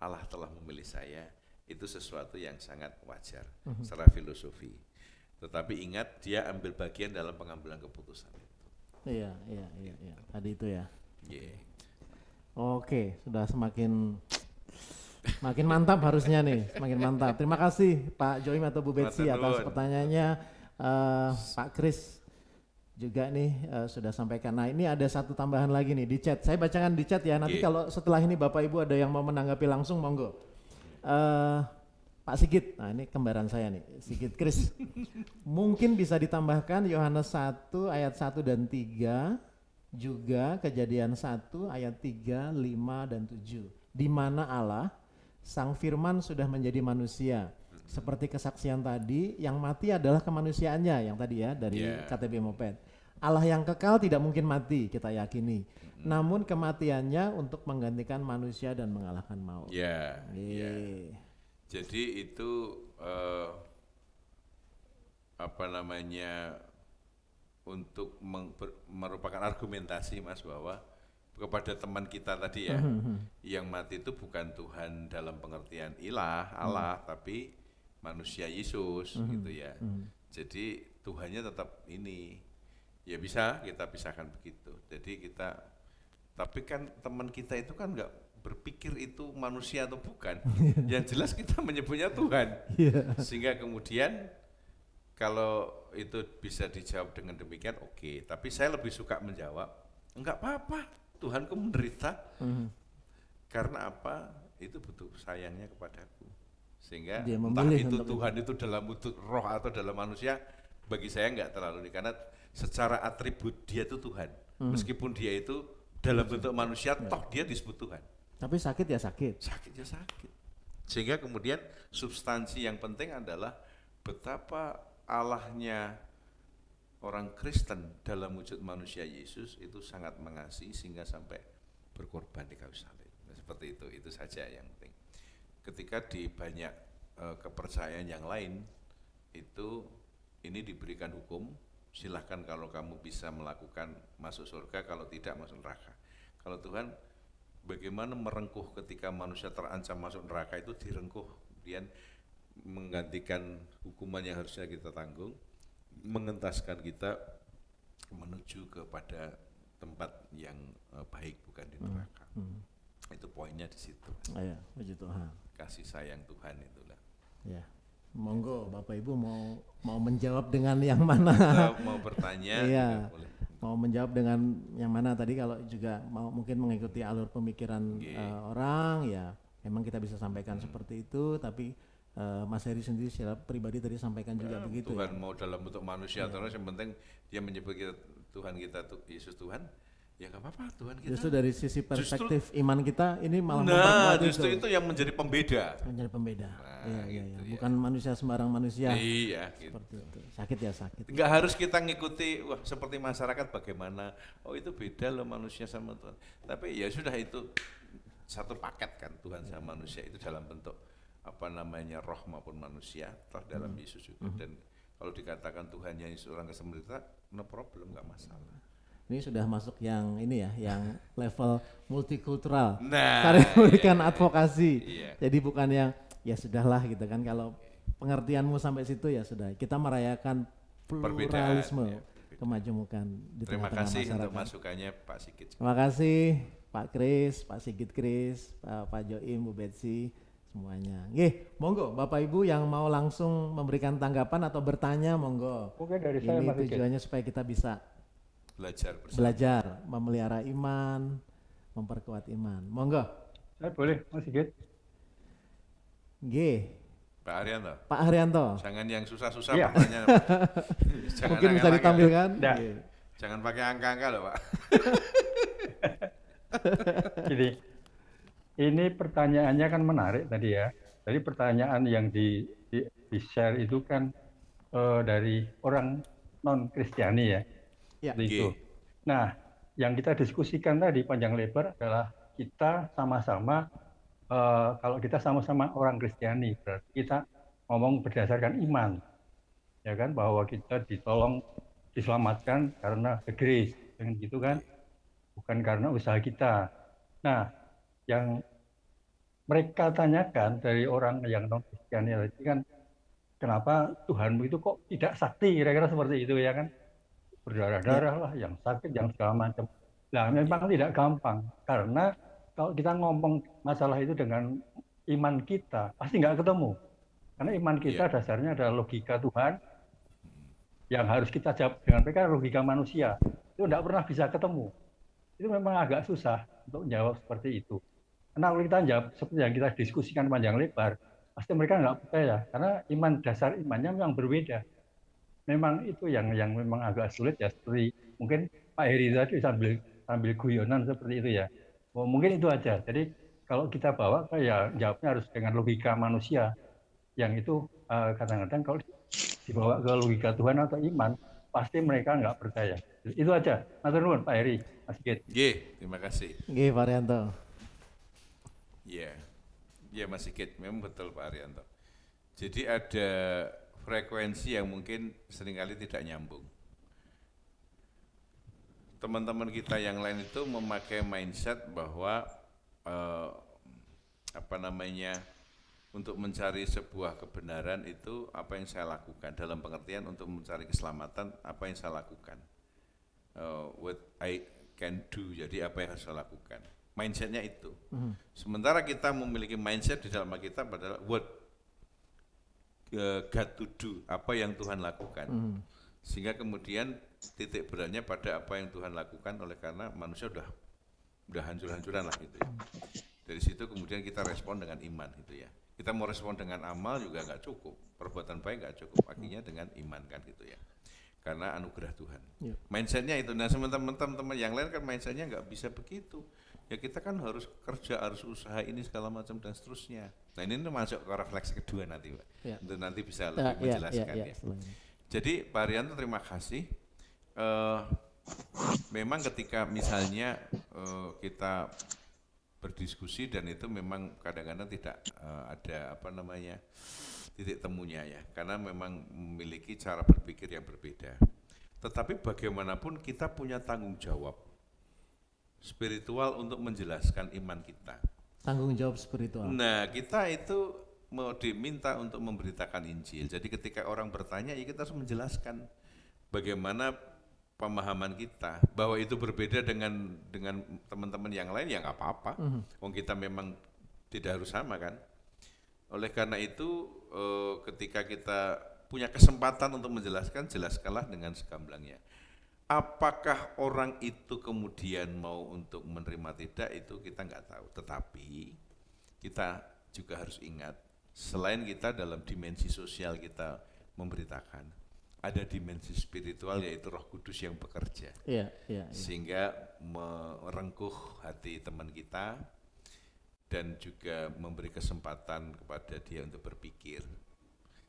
Allah telah memilih saya, itu sesuatu yang sangat wajar secara filosofi. Tetapi ingat dia ambil bagian dalam pengambilan keputusan itu. Iya. Tadi itu ya. Oke, sudah semakin mantap harusnya nih, semakin mantap. Terima kasih Pak Joim atau Bu Betsy atas pertanyaannya. Pak Kris juga nih sudah sampaikan. Nah ini ada satu tambahan lagi nih di chat. Saya bacakan di chat ya. Nanti kalau setelah ini Bapak Ibu ada yang mau menanggapi langsung, monggo. Pak Sigit, nah ini kembaran saya nih, Sigit Kris. Mungkin bisa ditambahkan Yohanes 1 ayat 1 dan 3, juga Kejadian 1 ayat 3, 5 dan 7. Di mana Allah, Sang Firman sudah menjadi manusia. Seperti kesaksian tadi, yang mati adalah kemanusiaannya, yang tadi ya dari KTB Moped. Allah yang kekal tidak mungkin mati, kita yakini. Namun kematiannya untuk menggantikan manusia dan mengalahkan maut. Jadi itu untuk merupakan argumentasi Mas bahwa kepada teman kita tadi ya, yang mati itu bukan Tuhan dalam pengertian Allah, tapi manusia Yesus gitu ya. Jadi Tuhannya tetap ini, ya bisa kita pisahkan begitu. Jadi tapi kan teman kita itu kan nggak berpikir itu manusia atau bukan. Yang jelas kita menyebutnya Tuhan. Sehingga kemudian kalau itu bisa dijawab dengan demikian, oke. Tapi saya lebih suka menjawab, enggak apa-apa, Tuhanku menderita. Karena apa? Itu butuh sayangnya kepadaku. Sehingga entah itu Tuhan itu dalam bentuk roh atau dalam manusia, bagi saya enggak terlalu, karena secara atribut dia itu Tuhan. Meskipun dia itu dalam bentuk manusia, toh dia disebut Tuhan. Tapi sakit ya sakit. Sakit ya sakit. Sehingga kemudian substansi yang penting adalah betapa Allahnya orang Kristen dalam wujud manusia Yesus itu sangat mengasihi sehingga sampai berkorban di kayu salib. Seperti itu saja yang penting. Ketika di banyak kepercayaan yang lain itu ini diberikan hukum, silahkan kalau kamu bisa melakukan masuk surga, kalau tidak masuk neraka. Kalau Tuhan bagaimana merengkuh ketika manusia terancam masuk neraka itu direngkuh, kemudian menggantikan hukuman yang harusnya kita tanggung, mengentaskan kita menuju kepada tempat yang baik, bukan di neraka. Itu poinnya di situ. Ya, puji Tuhan. Kasih sayang Tuhan itulah. Ya. Monggo Bapak Ibu mau menjawab dengan yang mana? Mau bertanya? Iya. Mau menjawab dengan yang mana tadi, kalau juga mau mungkin mengikuti alur pemikiran orang, ya memang kita bisa sampaikan seperti itu, tapi Mas Heri sendiri secara pribadi tadi sampaikan juga begitu. Tuhan ya? Mau dalam bentuk manusia terus, yang penting dia menyebut kita Tuhan kita, Yesus Tuhan, ya nggak apa-apa Tuhan kita. Justru dari sisi perspektif iman kita ini malah justru itu yang menjadi pembeda. Menjadi pembeda. Gitu, ya. Bukan manusia sembarang manusia. Iya. Seperti itu. Sakit ya sakit. Nggak harus kita ngikuti, wah seperti masyarakat bagaimana. Oh itu beda loh manusia sama Tuhan. Tapi ya sudah, itu satu paket kan, Tuhan sama manusia itu dalam bentuk roh maupun manusia, toh dalam Yesus juga. Dan kalau dikatakan Tuhannya Yesus orang kesemberita, no problem, nggak masalah. Ini sudah masuk yang ini ya, yang level multikultural. Karena memberikan advokasi. Iya. Jadi bukan yang ya sudahlah gitu kan, kalau pengertianmu sampai situ ya sudah. Kita merayakan pluralisme, kemajemukan di Terima tengah-tengah kasih masyarakat. untuk masukannya Pak Sigit. Terima kasih Pak Kris, Pak Sigit Kris, Pak Joim, Bu Betsy, semuanya. Monggo Bapak Ibu yang mau langsung memberikan tanggapan atau bertanya, monggo. Oke, dari saya Ini tujuannya supaya kita bisa belajar memelihara iman, memperkuat iman. Monggo. Saya boleh, Mas Sigit. Pak Haryanto. Jangan yang susah-susah pertanyaan. Mungkin bisa ditampilkan. Jangan pakai angka-angka loh, Pak. Jadi, ini pertanyaannya kan menarik tadi ya. Jadi pertanyaan yang di share itu kan dari orang non-Kristiani ya. Itu. Nah, yang kita diskusikan tadi panjang lebar adalah kita sama-sama, kalau kita sama-sama orang Kristiani, berarti kita ngomong berdasarkan iman, ya kan, bahwa kita ditolong, diselamatkan karena the grace, dengan gitu kan, bukan karena usaha kita. Nah, yang mereka tanyakan dari orang yang non-Kristiani tadi kan, kenapa Tuhanmu itu kok tidak sakti, kira-kira seperti itu ya kan? Berdarah-darah lah, yang sakit, yang segala macam. Nah, memang tidak gampang, karena kalau kita ngomong masalah itu dengan iman kita, pasti nggak ketemu. Karena iman kita dasarnya adalah logika Tuhan, yang harus kita jawab dengan mereka logika manusia. Itu nggak pernah bisa ketemu. Itu memang agak susah untuk menjawab seperti itu. Karena kalau kita jawab seperti yang kita diskusikan panjang lebar, pasti mereka nggak percaya karena dasar imannya memang berbeda. Memang itu yang memang agak sulit ya, seperti mungkin Pak Heri tadi sambil guyonan seperti itu ya. Mungkin itu aja. Jadi kalau kita bawa ya jawabnya harus dengan logika manusia yang itu kadang-kadang kalau dibawa ke logika Tuhan atau iman pasti mereka nggak percaya. Itu aja. Matur nuwun Pak Heri, Mas Sigit. Terima kasih. Pak Arianto. Ya Mas Sigit, memang betul Pak Arianto. Jadi ada frekuensi yang mungkin seringkali tidak nyambung. Teman-teman kita yang lain itu memakai mindset bahwa untuk mencari sebuah kebenaran itu apa yang saya lakukan, dalam pengertian untuk mencari keselamatan apa yang saya lakukan, what I can do, jadi apa yang harus saya lakukan, mindsetnya itu. Sementara kita memiliki mindset di dalam kita adalah what God to do, apa yang Tuhan lakukan, sehingga kemudian titik beratnya pada apa yang Tuhan lakukan, oleh karena manusia udah hancur-hancuran lah gitu ya. Dari situ kemudian kita respon dengan iman gitu ya. Kita mau respon dengan amal juga nggak cukup, perbuatan baik nggak cukup, akhirnya dengan iman kan gitu ya. Karena anugerah Tuhan. Mindsetnya itu. Nah teman-teman yang lain kan mindsetnya nggak bisa begitu. Ya kita kan harus kerja, harus usaha ini segala macam dan seterusnya. Nah ini masuk ke refleksi kedua nanti Pak. Untuk nanti bisa lebih menjelaskan ya. Jadi Pak Arianto terima kasih. Memang ketika misalnya kita berdiskusi dan itu memang kadang-kadang tidak ada titik temunya ya, karena memang memiliki cara berpikir yang berbeda. Tetapi bagaimanapun kita punya tanggung jawab spiritual untuk menjelaskan iman kita. Tanggung jawab spiritual. Nah, kita itu mau diminta untuk memberitakan Injil. Jadi ketika orang bertanya, ya kita harus menjelaskan bagaimana pemahaman kita, bahwa itu berbeda dengan teman-teman yang lain ya nggak apa-apa. Wong kita memang tidak harus sama kan. Oleh karena itu ketika kita punya kesempatan untuk menjelaskan, jelaskanlah dengan segamblangnya. Apakah orang itu kemudian mau untuk menerima tidak, itu kita nggak tahu. Tetapi kita juga harus ingat, selain kita dalam dimensi sosial kita memberitakan, ada dimensi spiritual yaitu Roh Kudus yang bekerja, sehingga merengkuh hati teman kita dan juga memberi kesempatan kepada dia untuk berpikir,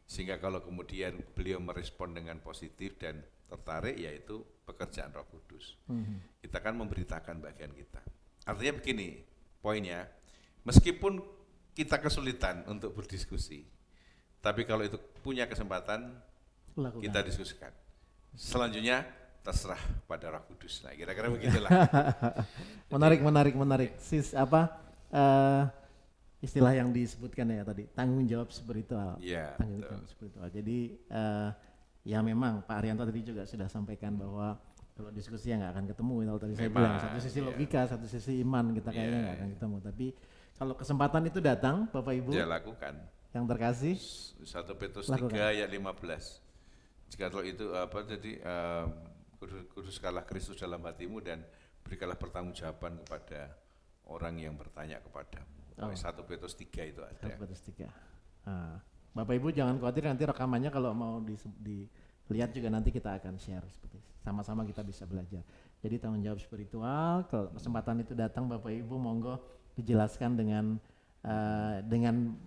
sehingga kalau kemudian beliau merespon dengan positif dan tertarik, yaitu pekerjaan Roh Kudus. Kita kan memberitakan bagian kita. Artinya begini poinnya, meskipun kita kesulitan untuk berdiskusi, tapi kalau itu punya kesempatan lakukan. Kita diskusikan. Selanjutnya terserah pada Roh Kudus. Nah, kira-kira begitulah. menarik. Istilah yang disebutkan ya tadi, tanggung jawab spiritual. Tanggung jawab spiritual. Jadi ya memang Pak Arianto tadi juga sudah sampaikan bahwa kalau diskusi ya nggak akan ketemu. Kalau tadi saya bilang satu sisi logika, satu sisi iman, kita kayaknya nggak akan ketemu. Tapi kalau kesempatan itu datang, Bapak Ibu, lakukan. Yang terkasih, 1 Petrus 3 ayat 15. Jika kalau itu kuduskalah Kristus dalam hatimu dan berikanlah pertanggungjawaban kepada orang yang bertanya kepadamu. 1 Petrus 3 itu ada. 1 Petrus 3. Bapak Ibu jangan khawatir, nanti rekamannya kalau mau dilihat juga nanti kita akan share seperti sama-sama kita bisa belajar. Jadi tanggung jawab spiritual, kalau kesempatan itu datang Bapak Ibu monggo dijelaskan dengan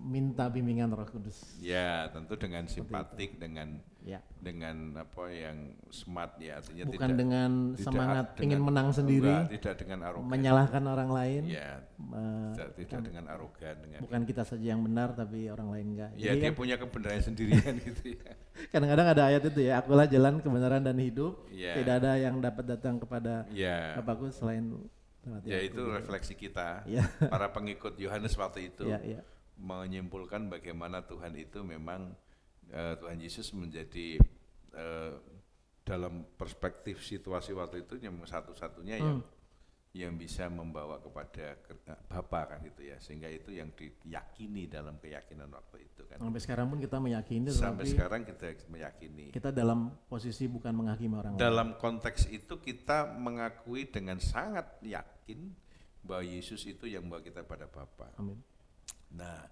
minta bimbingan Roh Kudus. Ya, tentu dengan simpatik, dengan apa yang smart ya, artinya bukan dengan semangat ingin menang sendiri, tidak dengan arogan, menyalahkan orang lain. Ya, tidak dengan arogan, bukan kita saja yang benar tapi orang lain enggak. Ya, dia punya kebenaran sendirian gitu ya. Kadang-kadang ada ayat itu ya, akulah jalan kebenaran dan hidup, tidak ada yang dapat datang kepada Bapakku selain ya itu refleksi kita, para pengikut Yohanes waktu itu menyimpulkan bagaimana Tuhan itu memang Tuhan Yesus menjadi dalam perspektif situasi waktu itu yang satu-satunya yang bisa membawa kepada Bapa kan gitu ya, sehingga itu yang diyakini dalam keyakinan waktu itu kan. Sampai sekarang pun kita meyakini. Sampai sekarang kita meyakini. Kita dalam posisi bukan menghakimi orang lain. Dalam konteks itu kita mengakui dengan sangat yakin bahwa Yesus itu yang membawa kita pada Bapa. Amin. Nah,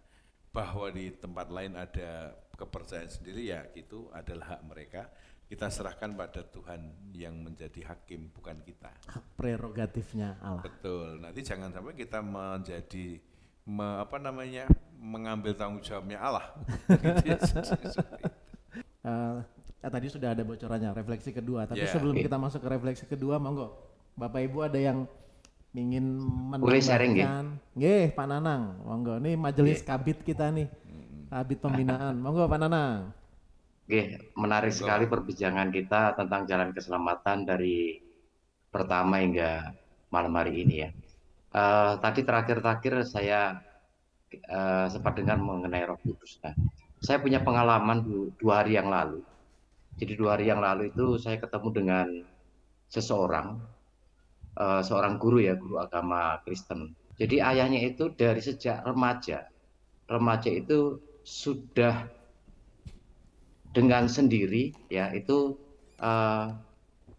bahwa di tempat lain ada kepercayaan sendiri, ya itu adalah hak mereka. Kita serahkan pada Tuhan yang menjadi hakim, bukan kita. Hak prerogatifnya Allah. Betul. Nanti jangan sampai kita menjadi mengambil tanggung jawabnya Allah. Tadi sudah ada bocorannya refleksi kedua, tapi sebelum kita masuk ke refleksi kedua, monggo Bapak Ibu ada yang ingin menambahkan? Nggih, Pak Nanang, monggo. Ini majelis kabit kita nih, kabit pembinaan. Monggo Pak Nanang. Oke, menarik sekali perbincangan kita tentang jalan keselamatan dari pertama hingga malam hari ini ya. Tadi terakhir saya sempat dengar mengenai Roh Kudus. Nah, saya punya pengalaman 2 hari yang lalu. Jadi 2 hari yang lalu itu saya ketemu dengan seorang guru ya, guru agama Kristen. Jadi ayahnya itu dari sejak remaja itu sudah dengan sendiri ya itu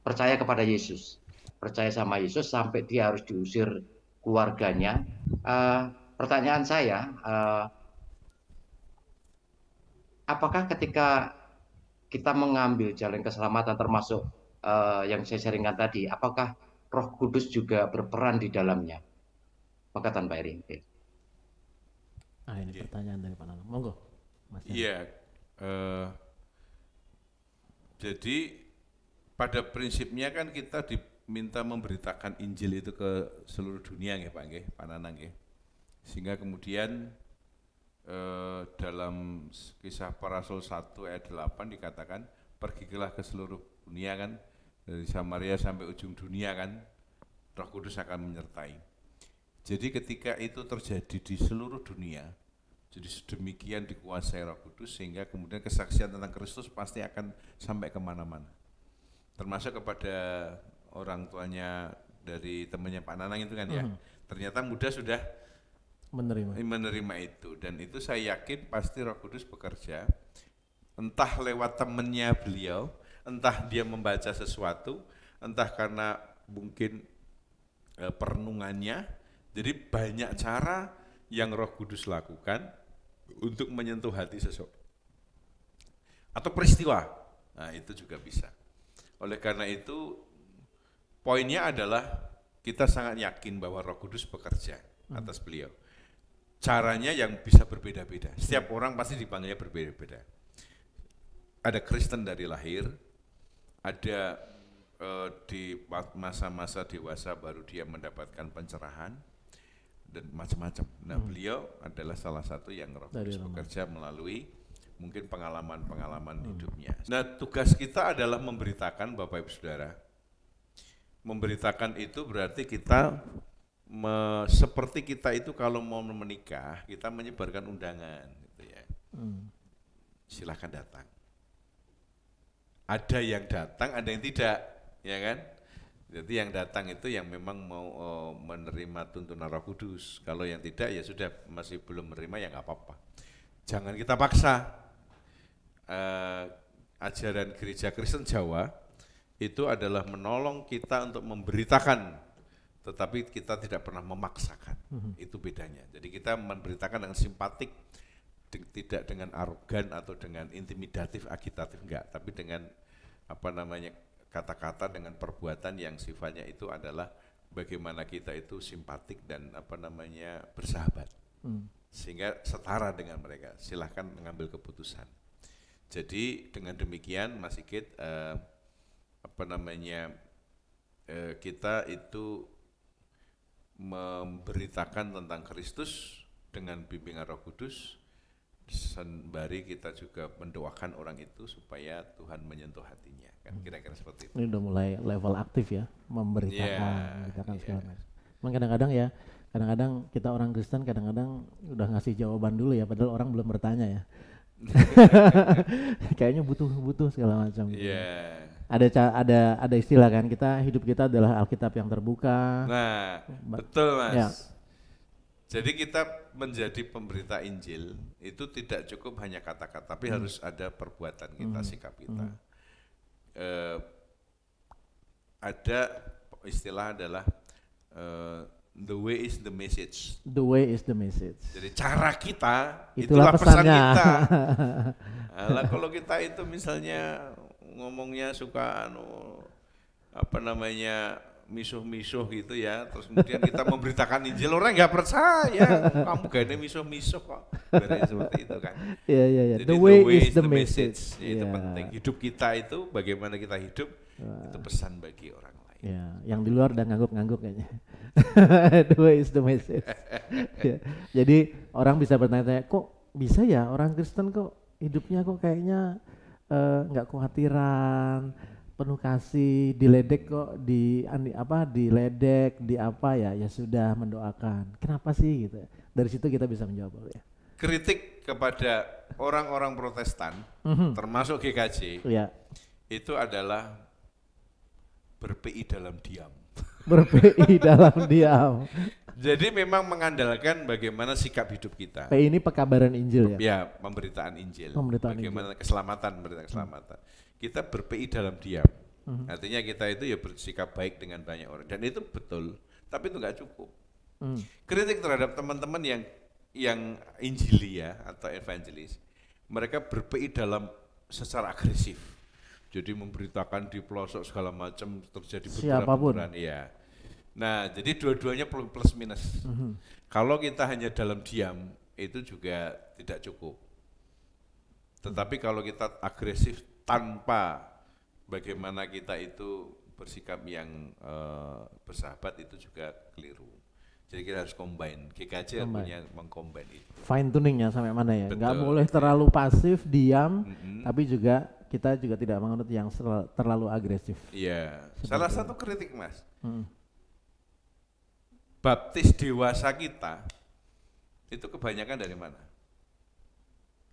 percaya kepada Yesus, percaya sama Yesus sampai dia harus diusir keluarganya. Pertanyaan saya, apakah ketika kita mengambil jalan keselamatan termasuk yang saya sharingkan tadi, apakah Roh Kudus juga berperan di dalamnya? Makatan Pak Eri. Ini pertanyaan dari Pak Nanang. Monggo. Iya. Jadi pada prinsipnya kan kita diminta memberitakan Injil itu ke seluruh dunia ya Pak Nanang ya. Sehingga kemudian dalam Kisah Para Rasul 1 ayat 8 dikatakan pergilah ke seluruh dunia kan, dari Samaria sampai ujung dunia kan, Roh Kudus akan menyertai. Jadi ketika itu terjadi di seluruh dunia, jadi sedemikian dikuasai Roh Kudus sehingga kemudian kesaksian tentang Kristus pasti akan sampai kemana-mana. Termasuk kepada orang tuanya dari temannya Pak Nanang itu kan ya. Ternyata muda sudah menerima itu, dan itu saya yakin pasti Roh Kudus bekerja. Entah lewat temannya beliau, entah dia membaca sesuatu, entah karena mungkin perenungannya. Jadi banyak cara yang Roh Kudus lakukan untuk menyentuh hati seseorang atau peristiwa. Nah, itu juga bisa. Oleh karena itu, poinnya adalah kita sangat yakin bahwa Roh Kudus bekerja atas beliau. Caranya yang bisa berbeda-beda. Setiap orang pasti dipanggilnya berbeda-beda. Ada Kristen dari lahir, ada di masa-masa dewasa baru dia mendapatkan pencerahan, dan macam-macam. Nah, beliau adalah salah satu yang Roh Kudus bekerja melalui mungkin pengalaman-pengalaman hidupnya. Nah, tugas kita adalah memberitakan, Bapak Ibu Saudara. Memberitakan itu berarti kita seperti kita itu kalau mau menikah, kita menyebarkan undangan gitu ya. Silakan datang. Ada yang datang, ada yang tidak, ya kan? Jadi yang datang itu yang memang mau menerima tuntunan Roh Kudus. Kalau yang tidak ya sudah, masih belum menerima ya nggak apa-apa. Jangan kita paksa. Ajaran Gereja Kristen Jawa itu adalah menolong kita untuk memberitakan, tetapi kita tidak pernah memaksakan. Itu bedanya. Jadi kita memberitakan dengan simpatik, tidak dengan arogan atau dengan intimidatif, agitatif, enggak, tapi dengan kata-kata dengan perbuatan yang sifatnya itu adalah bagaimana kita itu simpatik dan bersahabat, sehingga setara dengan mereka. Silahkan mengambil keputusan. Jadi dengan demikian Mas Sigit, kita itu memberitakan tentang Kristus dengan bimbingan Roh Kudus, sembari kita juga mendoakan orang itu supaya Tuhan menyentuh hatinya, kan kira-kira seperti itu. Ini udah mulai level aktif ya, memberitakan, segala macam. Memang kadang-kadang kita orang Kristen kadang-kadang udah ngasih jawaban dulu ya, padahal orang belum bertanya ya. Kayaknya butuh segala macam. Ada istilah kan, hidup kita adalah Alkitab yang terbuka. Nah, betul Mas. Ya. Jadi kita menjadi pemberita Injil itu tidak cukup hanya kata-kata, tapi harus ada perbuatan kita, sikap kita. Ada istilah adalah The way is the message. The way is the message. Jadi cara kita, Itulah pesan pesannya. kita. Nah, kalau kita itu misalnya ngomongnya suka misuh-misuh gitu ya, terus kemudian kita memberitakan Injil, orang nggak percaya. Kamu gak ada misuh-misuh kok. Berarti seperti itu kan. Iya. Jadi The way is the message. Itu penting. Hidup kita itu bagaimana kita hidup, itu pesan bagi orang lain. Ya, yang di luar udah ngangguk-ngangguk kayaknya. The way is the message. Ya. Jadi orang bisa bertanya-tanya, kok bisa ya orang Kristen kok hidupnya kok kayaknya nggak khawatiran, penuh kasih, diledek kok, diledek, ya sudah mendoakan. Kenapa sih gitu? Dari situ kita bisa menjawab ya. Kritik kepada orang-orang Protestan, termasuk GKJ, itu adalah ber-PI dalam diam. Ber-PI dalam diam. Jadi memang mengandalkan bagaimana sikap hidup kita. PI ini pekabaran Injil ya? Ya, pemberitaan Injil. Bagaimana Injil. Pemberitaan keselamatan. Kita ber-PI dalam diam. Artinya kita itu ya bersikap baik dengan banyak orang. Dan itu betul, tapi itu nggak cukup. Kritik terhadap teman-teman yang Injili ya, atau evangelis, mereka ber-PI dalam secara agresif. Jadi memberitakan di pelosok segala macam, terjadi benturan. Iya. Nah, jadi dua-duanya plus minus. Kalau kita hanya dalam diam, itu juga tidak cukup. Tetapi kalau kita agresif tanpa bagaimana kita itu bersikap yang bersahabat, itu juga keliru. Jadi kita harus combine. GKJ punya mengcombine itu. Fine tuningnya sampai mana ya? Nggak boleh terlalu pasif, diam, tapi juga kita juga tidak menganut yang terlalu agresif. Iya. Salah satu kritik Mas. Baptis dewasa kita itu kebanyakan dari mana?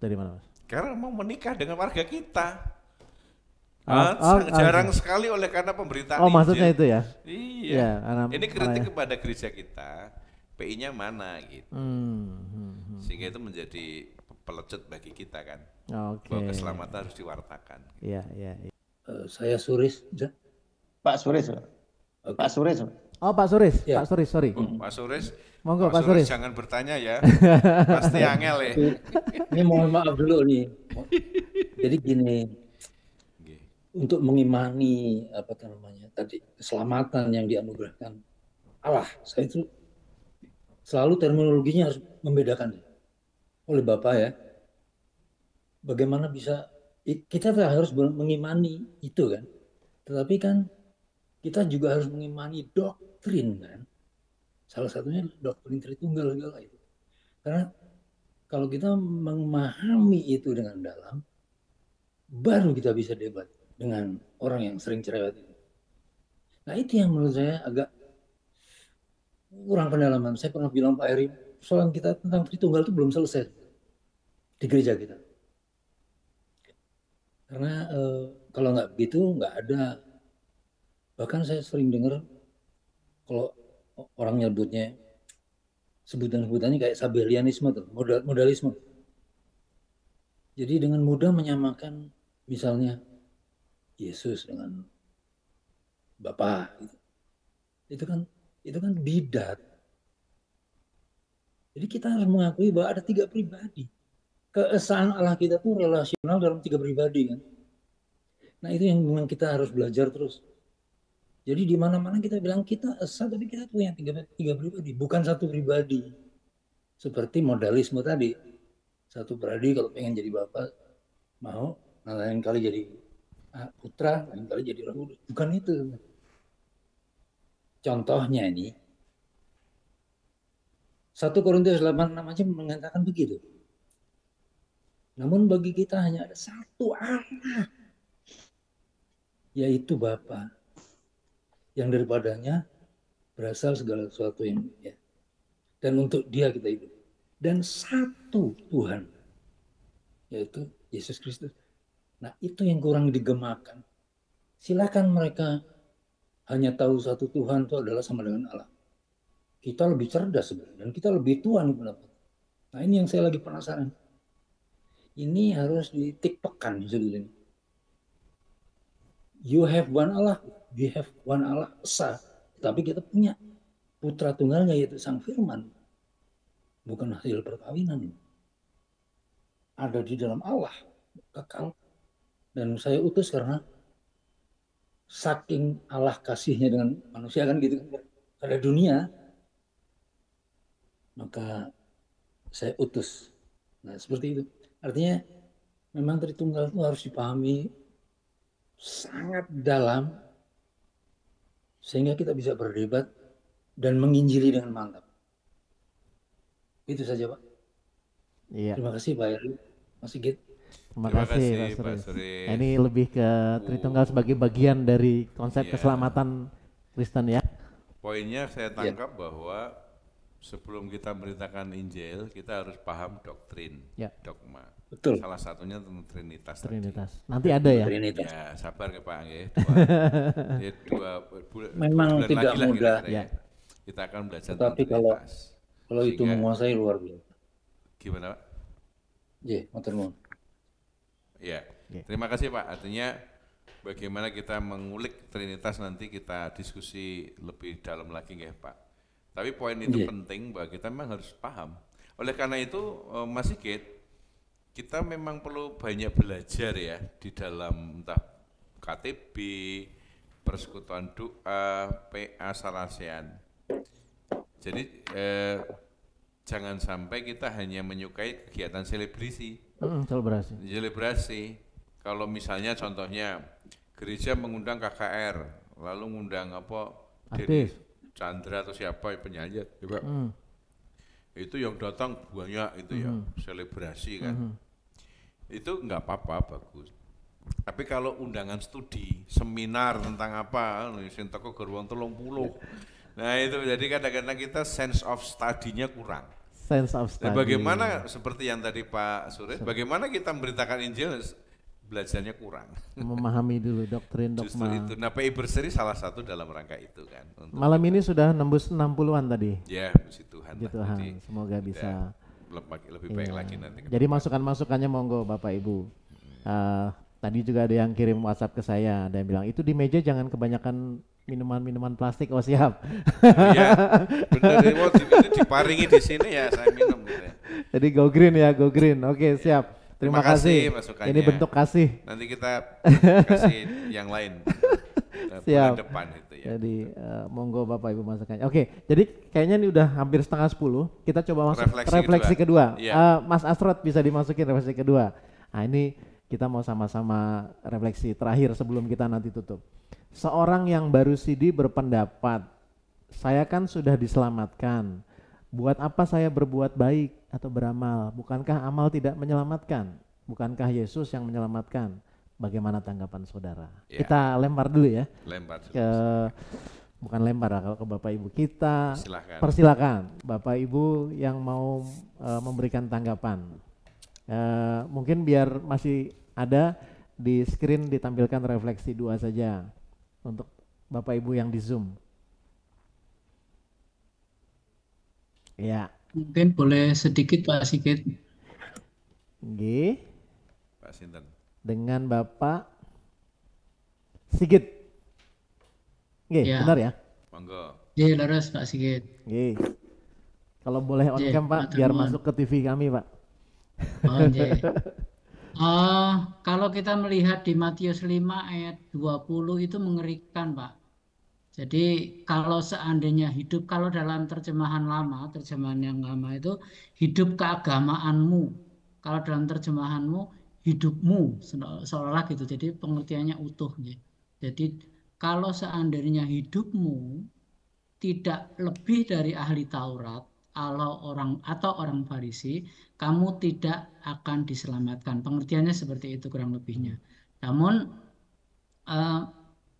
Dari mana Mas? Karena mau menikah dengan warga kita. Jarang sekali oleh karena pemberitaan Injil. Maksudnya itu ya? Iya. Ini kritik kepada gereja kita, PI-nya mana gitu. Sehingga itu menjadi pelecut bagi kita kan. Bahwa keselamatan harus diwartakan. Iya. Saya Suris. Pak Suris. Pak Suris. Oh Pak Suris, ya. Pak Suris, sorry. Pak Suris, monggo Pak Suris. Jangan bertanya ya, pasti angel ya. Ini mohon maaf dulu nih. Jadi gini, untuk mengimani tadi keselamatan yang dianugerahkan Allah, saya itu selalu terminologinya harus membedakan oleh Bapak ya. Bagaimana bisa kita harus mengimani itu kan, tetapi kan kita juga harus mengimani doktrin kan. Salah satunya doktrin Tritunggal segala itu. Karena kalau kita memahami itu dengan dalam, baru kita bisa debat dengan orang yang sering cerewet itu. Nah itu yang menurut saya agak kurang pendalaman. Saya pernah bilang Pak Heri, persoalan kita tentang Tritunggal itu belum selesai di gereja kita. Karena kalau nggak begitu nggak ada. Bahkan saya sering dengar kalau orang nyebutnya sebutannya kayak sabelianisme tuh, modalisme. Jadi dengan mudah menyamakan misalnya Yesus dengan Bapa gitu. Itu kan bidat. Jadi kita harus mengakui bahwa ada 3 pribadi. Keesaan Allah kita tuh relasional dalam 3 pribadi kan. Nah itu yang memang kita harus belajar terus. Jadi di mana-mana kita bilang kita esa, tapi kita punya 3 pribadi, bukan 1 pribadi. Seperti modalisme tadi. 1 pribadi kalau pengen jadi bapak mau, lain kali jadi putra, lain kali jadi orang. Bukan itu. Contohnya ini 1 Korintus 8:6 aja mengatakan begitu. Namun bagi kita hanya ada 1 Allah, yaitu Bapa, yang daripadanya berasal segala sesuatu yang ya. Dan untuk Dia kita hidup. Dan 1 Tuhan, yaitu Yesus Kristus. Nah itu yang kurang digemakan. Silakan mereka hanya tahu 1 Tuhan itu adalah sama dengan Allah. Kita lebih cerdas sebenarnya, dan kita lebih tua nih pendapat. Nah ini yang saya lagi penasaran. Ini harus ditiktokan sebetulnya. You have one Allah, we have one Allah esa, tapi kita punya putra tunggalnya yaitu Sang Firman, bukan hasil perkawinan, ada di dalam Allah, kekal. Dan saya utus karena saking Allah kasihnya dengan manusia kan gitu, pada dunia, maka saya utus. Nah seperti itu. Artinya memang Tritunggal itu harus dipahami sangat dalam sehingga kita bisa berdebat dan menginjili dengan mantap. Itu saja Pak. Iya. Terima kasih Pak Heri, Mas Sigit. Terima kasih Pak Suris. Ini lebih ke Tritunggal sebagai bagian dari konsep keselamatan Kristen ya. Poinnya saya tangkap bahwa sebelum kita memberitakan Injil, kita harus paham doktrin, dogma. Betul. Salah satunya tentang Trinitas. Nanti ada ya? Trinitas. Ya, sabar ke Pak ya. Memang tidak mudah. Ya. Kita akan belajar tentang Trinitas. Kalau itu menguasai luar biasa. Gimana Pak? Matur. Ya, terima kasih Pak. Artinya bagaimana kita mengulik Trinitas nanti kita diskusi lebih dalam lagi ya Pak. Tapi poin itu penting bahwa kita memang harus paham. Oleh karena itu Mas Sigit, kita memang perlu banyak belajar ya di dalam entah KTB, persekutuan doa, PA Sarasean. Jadi jangan sampai kita hanya menyukai kegiatan selebrasi. Selebrasi. Kalau misalnya contohnya gereja mengundang KKR, lalu mengundang Denny Chandra atau siapa penyanyi, coba. Itu yang datang banyak itu ya, selebrasi kan. Itu nggak apa-apa, bagus. Tapi kalau undangan studi, seminar tentang apa, sing teko gerbong 30. Nah itu jadi kadang-kadang kita sense of study-nya kurang. Nah, bagaimana seperti yang tadi Pak Suris, bagaimana kita memberitakan Injil, belajarnya kurang. Memahami dulu doktrin, dogma. Justru itu. Nah, PI Berseri salah satu dalam rangka itu kan. Malam ini sudah nembus 60-an tadi. Ya, puji Tuhan. Puji Tuhan. Semoga bisa lebih baik lagi nanti. Jadi masukan-masukannya monggo Bapak Ibu. Tadi juga ada yang kirim WhatsApp ke saya, ada yang bilang itu di meja jangan kebanyakan minuman plastik. Oh siap. Iya, benar. Ini diparingi di sini ya saya minum. Gitu ya. Jadi go green. Oke, siap. Terima kasih. Masukannya. Ini bentuk kasih. Nanti kita kasih yang lain. Siap. Bulan depan itu ya. Jadi monggo Bapak Ibu masukannya. Oke, jadi kayaknya ini udah hampir 9:30. Kita coba masuk refleksi kedua. Mas Asrod bisa dimasukin refleksi kedua. Nah ini kita mau sama-sama refleksi terakhir sebelum kita nanti tutup. Seorang yang baru sidi berpendapat, saya kan sudah diselamatkan. Buat apa saya berbuat baik atau beramal? Bukankah amal tidak menyelamatkan? Bukankah Yesus yang menyelamatkan? Bagaimana tanggapan saudara? Ya. Kita lempar dulu ya. Bukan lempar kalau ke Bapak Ibu. Kita persilakan Bapak Ibu yang mau memberikan tanggapan. Mungkin biar masih ada di screen ditampilkan refleksi 2 saja untuk Bapak Ibu yang di Zoom. Ya. Mungkin boleh sedikit Pak Sigit. Nggih. Pak Sinten. Dengan Bapak Sigit. Nggih, ya. Benar ya? Monggo. Nggih, leres Pak Sigit. Nggih. Kalau boleh on cam Pak, biar masuk ke TV kami Pak. Kalau kita melihat di Matius 5 ayat 20 itu mengerikan Pak. Jadi kalau seandainya hidup, kalau dalam terjemahan yang lama itu hidup keagamaanmu. Kalau dalam terjemahanmu hidupmu seolah-olah gitu. Jadi pengertiannya utuh. Jadi kalau seandainya hidupmu tidak lebih dari ahli Taurat atau orang Farisi, kamu tidak akan diselamatkan. Pengertiannya seperti itu kurang lebihnya. Namun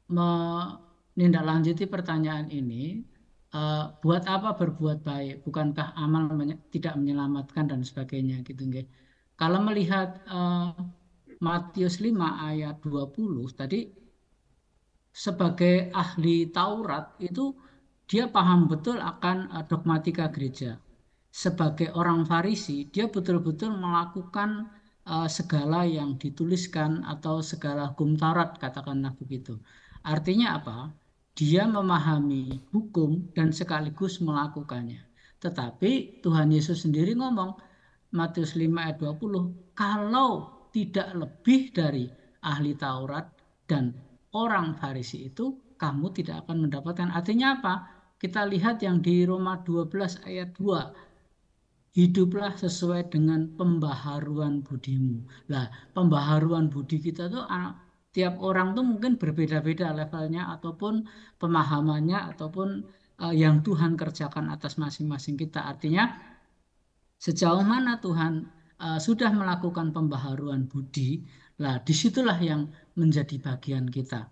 menindaklanjuti pertanyaan ini, buat apa berbuat baik? Bukankah amal tidak menyelamatkan dan sebagainya gitu nggih. Kalau melihat Matius 5 ayat 20 tadi, sebagai ahli Taurat itu dia paham betul akan dogmatika gereja. Sebagai orang Farisi, dia betul-betul melakukan segala yang dituliskan atau segala hukum Taurat, katakanlah begitu. Artinya apa? dia memahami hukum dan sekaligus melakukannya. Tetapi Tuhan Yesus sendiri ngomong, Matius 5 ayat 20, kalau tidak lebih dari ahli Taurat dan orang Farisi itu, kamu tidak akan mendapatkan. Artinya apa? Kita lihat yang di Roma 12 ayat 2, hiduplah sesuai dengan pembaharuan budimu. Nah, pembaharuan budi kita tuh tiap orang tuh mungkin berbeda-beda levelnya ataupun pemahamannya ataupun yang Tuhan kerjakan atas masing-masing kita. Artinya sejauh mana Tuhan sudah melakukan pembaharuan budi, lah disitulah yang menjadi bagian kita.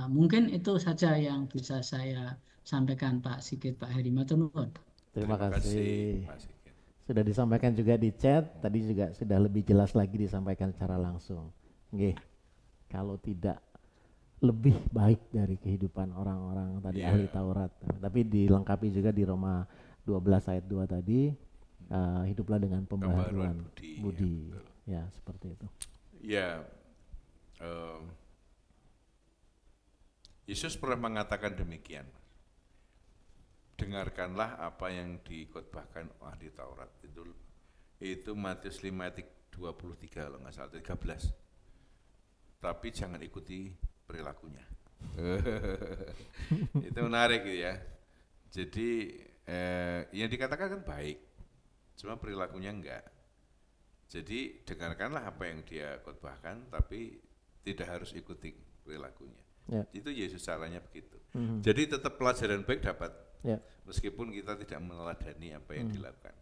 Mungkin itu saja yang bisa saya sampaikan Pak Sigit, Pak Heri. Matur nuwun. Terima kasih. Sudah disampaikan juga di chat, tadi juga sudah lebih jelas lagi disampaikan secara langsung. Nggih. Kalau tidak lebih baik dari kehidupan orang-orang tadi ahli Taurat. Tapi dilengkapi juga di Roma 12 ayat 2 tadi, hiduplah dengan pembaharuan budi. Ya, seperti itu. Ya, Yesus pernah mengatakan demikian. Dengarkanlah apa yang dikhotbahkan ahli Taurat. Itu Matius 5 ayat 23 kalau nggak salah, 13. Tapi jangan ikuti perilakunya. Itu menarik gitu ya. Jadi yang dikatakan kan baik, cuma perilakunya enggak. Jadi dengarkanlah apa yang dia khotbahkan, tapi tidak harus ikuti perilakunya. Itu Yesus caranya begitu. Jadi tetap pelajaran baik dapat, meskipun kita tidak meneladani apa yang dilakukan.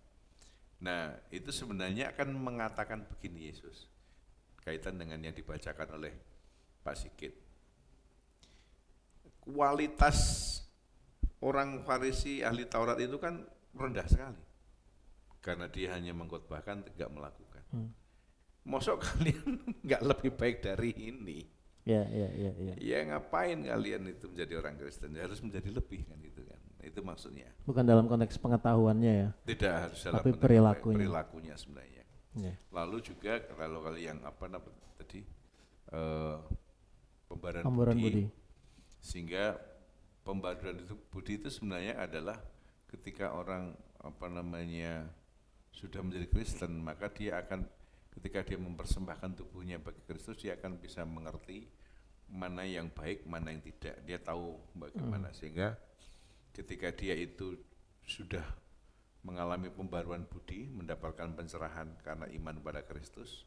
Nah, itu sebenarnya akan mengatakan begini Yesus, kaitan dengan yang dibacakan oleh Pak Sigit. Kualitas orang Farisi ahli Taurat itu kan rendah sekali, karena dia hanya mengkhotbahkan, tidak melakukan. Mosok kalian nggak lebih baik dari ini? Ya ngapain kalian itu menjadi orang Kristen? Harus menjadi lebih kan itu kan? Itu maksudnya. Bukan dalam konteks pengetahuannya ya? Tidak harus dalam tapi perilakunya sebenarnya. Lalu juga kalau yang tadi pembaharuan budi, sehingga pembaharuan budi itu sebenarnya adalah ketika orang sudah menjadi Kristen, maka dia akan, ketika dia mempersembahkan tubuhnya bagi Kristus, dia akan bisa mengerti mana yang baik, mana yang tidak. Dia tahu bagaimana, sehingga ketika dia itu sudah mengalami pembaruan budi, mendapatkan pencerahan karena iman pada Kristus,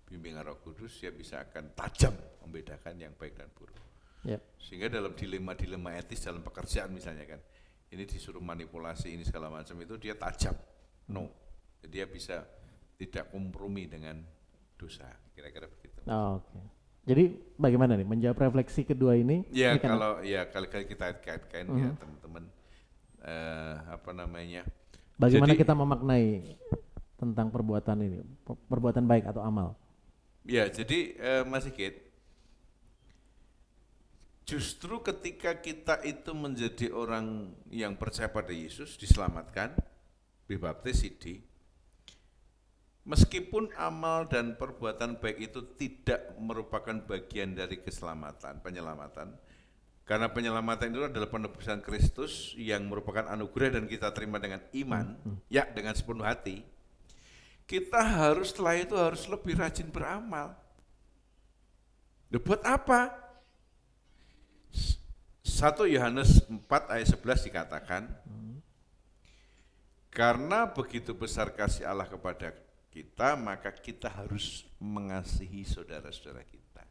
bimbingan Roh Kudus, dia bisa akan tajam membedakan yang baik dan buruk. Sehingga dalam dilema-dilema etis dalam pekerjaan misalnya kan, ini disuruh manipulasi ini segala macam, itu dia tajam, dia bisa tidak kompromi dengan dosa, kira-kira begitu. Oke. Jadi bagaimana nih menjawab refleksi kedua ini? Ya, ini kalau kali-kali kita kaitkan ya teman-teman, bagaimana jadi, kita memaknai tentang perbuatan ini, perbuatan baik atau amal? Ya, jadi Mas Sigit, justru ketika kita itu menjadi orang yang percaya pada Yesus, diselamatkan, dibaptis, meskipun amal dan perbuatan baik itu tidak merupakan bagian dari keselamatan, penyelamatan, karena penyelamatan itu adalah penebusan Kristus yang merupakan anugerah dan kita terima dengan iman, ya dengan sepenuh hati, kita harus setelah itu harus lebih rajin beramal. Buat apa? 1 Yohanes 4 ayat 11 dikatakan, karena begitu besar kasih Allah kepada kita, maka kita harus mengasihi saudara-saudara kita.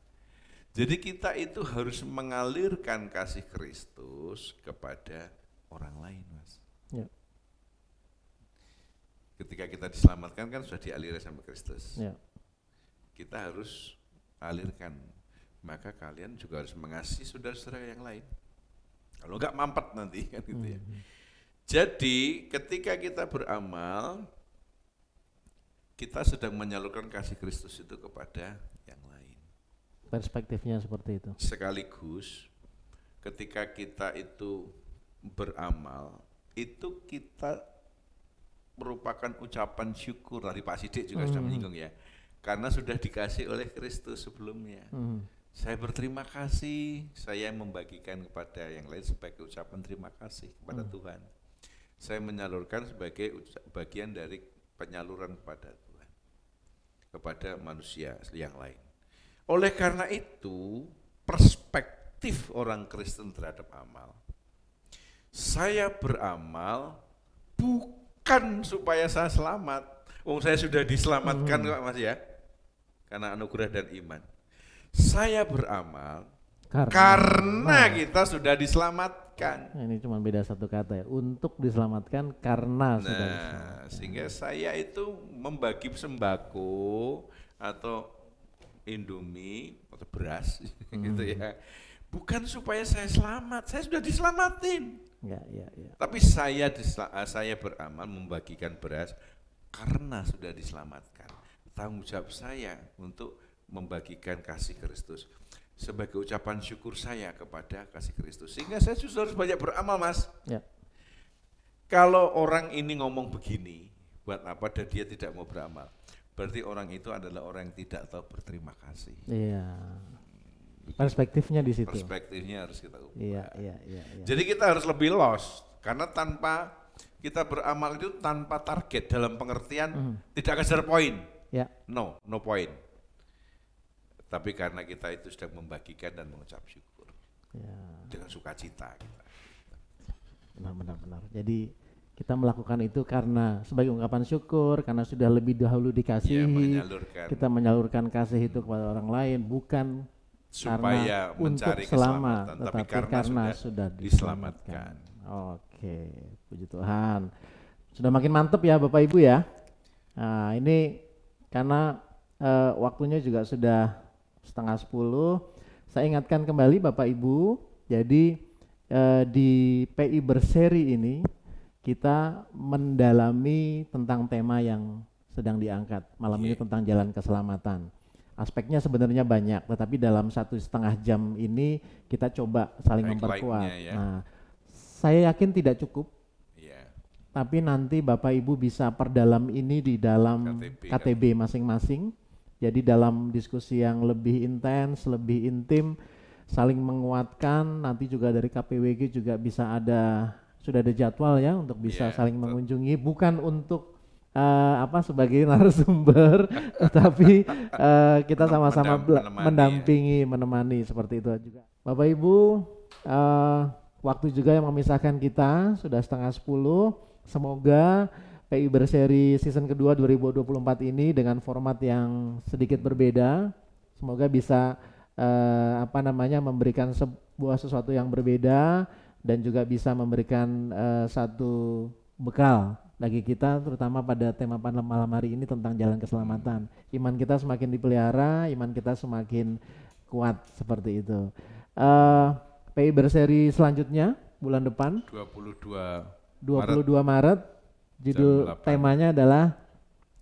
Jadi kita itu harus mengalirkan kasih Kristus kepada orang lain, Mas. Ketika kita diselamatkan kan sudah dialiri sama Kristus. Kita harus alirkan. Maka kalian juga harus mengasihi saudara-saudara yang lain. Kalau enggak mampet nanti kan gitu ya. Jadi ketika kita beramal, kita sedang menyalurkan kasih Kristus itu kepada yang lain. Perspektifnya seperti itu. Sekaligus ketika kita itu beramal, itu kita merupakan ucapan syukur. Dari Pak Sidik juga sudah menyinggung ya, karena sudah dikasih oleh Kristus sebelumnya. Saya berterima kasih, saya membagikan kepada yang lain sebagai ucapan terima kasih kepada Tuhan. Saya menyalurkan sebagai bagian dari penyaluran kepada Tuhan, kepada manusia yang lain. Oleh karena itu, perspektif orang Kristen terhadap amal, saya beramal bukan supaya saya selamat. Saya sudah diselamatkan kok Mas ya, karena anugerah dan iman. Saya beramal karena kita sudah diselamatkan. Ini cuma beda satu kata ya, untuk diselamatkan karena sudah diselamatkan. Sehingga saya itu membagi sembako atau Indomie atau beras gitu ya. Bukan supaya saya selamat, saya sudah diselamatin. Ya. Tapi saya beramal membagikan beras karena sudah diselamatkan. Tanggung jawab saya untuk membagikan kasih Kristus sebagai ucapan syukur saya kepada kasih Kristus. Sehingga saya justru harus banyak beramal, Mas. Ya. Kalau orang ini ngomong begini, buat apa dan dia tidak mau beramal? Berarti orang itu adalah orang yang tidak tahu berterima kasih. Iya. Perspektifnya di situ. Perspektifnya harus kita ubah. Iya. Jadi kita harus lebih lost, karena tanpa kita beramal itu tanpa target dalam pengertian tidak kejar poin. Ya. No point. Tapi karena kita itu sedang membagikan dan mengucap syukur dengan sukacita kita. Benar. Jadi kita melakukan itu karena sebagai ungkapan syukur, karena sudah lebih dahulu dikasihi. Kita menyalurkan kasih itu kepada orang lain, bukan supaya mencari keselamatan, tapi tetapi karena sudah diselamatkan. Oke, puji Tuhan. Sudah makin mantap ya Bapak Ibu ya. Nah, ini karena waktunya juga sudah 9:30, saya ingatkan kembali Bapak Ibu, jadi di PI Berseri ini kita mendalami tentang tema yang sedang diangkat malam ini tentang jalan keselamatan. Aspeknya sebenarnya banyak, tetapi dalam 1,5 jam ini kita coba saling memperkuat. Nah, saya yakin tidak cukup, tapi nanti Bapak Ibu bisa perdalam ini di dalam KTB masing-masing. Jadi dalam diskusi yang lebih intens, lebih intim, saling menguatkan. Nanti juga dari KPWG juga bisa sudah ada jadwal ya untuk bisa saling mengunjungi, bukan untuk sebagai narasumber, tetapi kita sama-sama mendampingi, menemani seperti itu juga. Bapak Ibu, waktu juga yang memisahkan kita, sudah 9:30. Semoga PI Berseri season kedua 2024 ini dengan format yang sedikit berbeda, semoga bisa memberikan sesuatu yang berbeda dan juga bisa memberikan satu bekal bagi kita, terutama pada tema malam hari ini tentang jalan keselamatan. Iman kita semakin dipelihara, iman kita semakin kuat seperti itu. PI Berseri selanjutnya bulan depan 22 Maret. Judul temanya adalah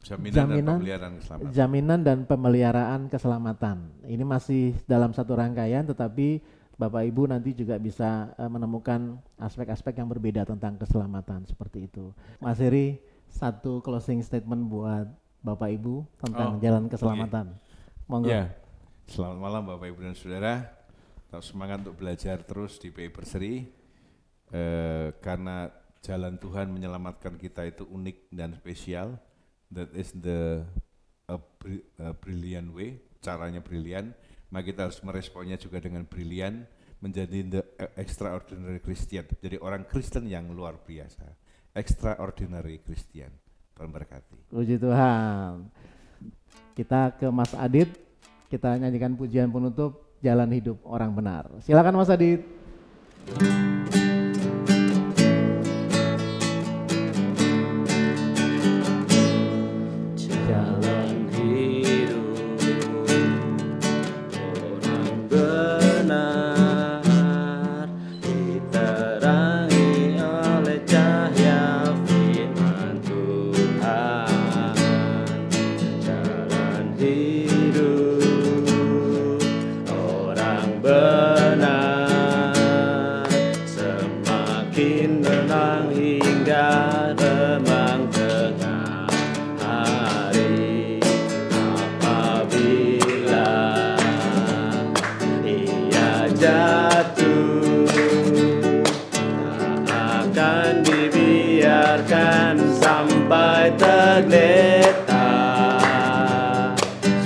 Jaminan dan Pemeliharaan Keselamatan. Ini masih dalam satu rangkaian, tetapi Bapak Ibu nanti juga bisa menemukan aspek-aspek yang berbeda tentang keselamatan seperti itu. Mas Heri, satu closing statement buat Bapak Ibu tentang jalan keselamatan. Monggo. Ya. Selamat malam Bapak Ibu dan Saudara. Tetap semangat untuk belajar terus di PI Berseri, karena jalan Tuhan menyelamatkan kita itu unik dan spesial. That is the brilliant way, caranya brilian. Maka kita harus meresponnya juga dengan brilian, menjadi the extraordinary Christian. Jadi orang Kristen yang luar biasa, extraordinary Christian. Tuhan berkati. Puji Tuhan. Kita ke Mas Adit, kita nyanyikan pujian penutup Jalan Hidup Orang Benar. Silakan Mas Adit. Benar jatuh, tak akan dibiarkan sampai tergeletak.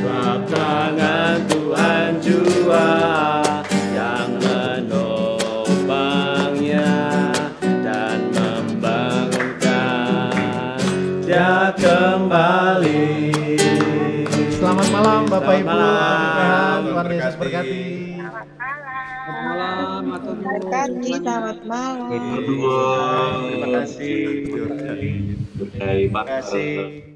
Sebab tangan Tuhan jua yang menopangnya dan membangunkan dia kembali. Selamat malam Bapak Ibu. Malam. Tuhan Yesus berkati. Selamat malam, matur nuwun. Selamat malam. Terima kasih. Terima kasih.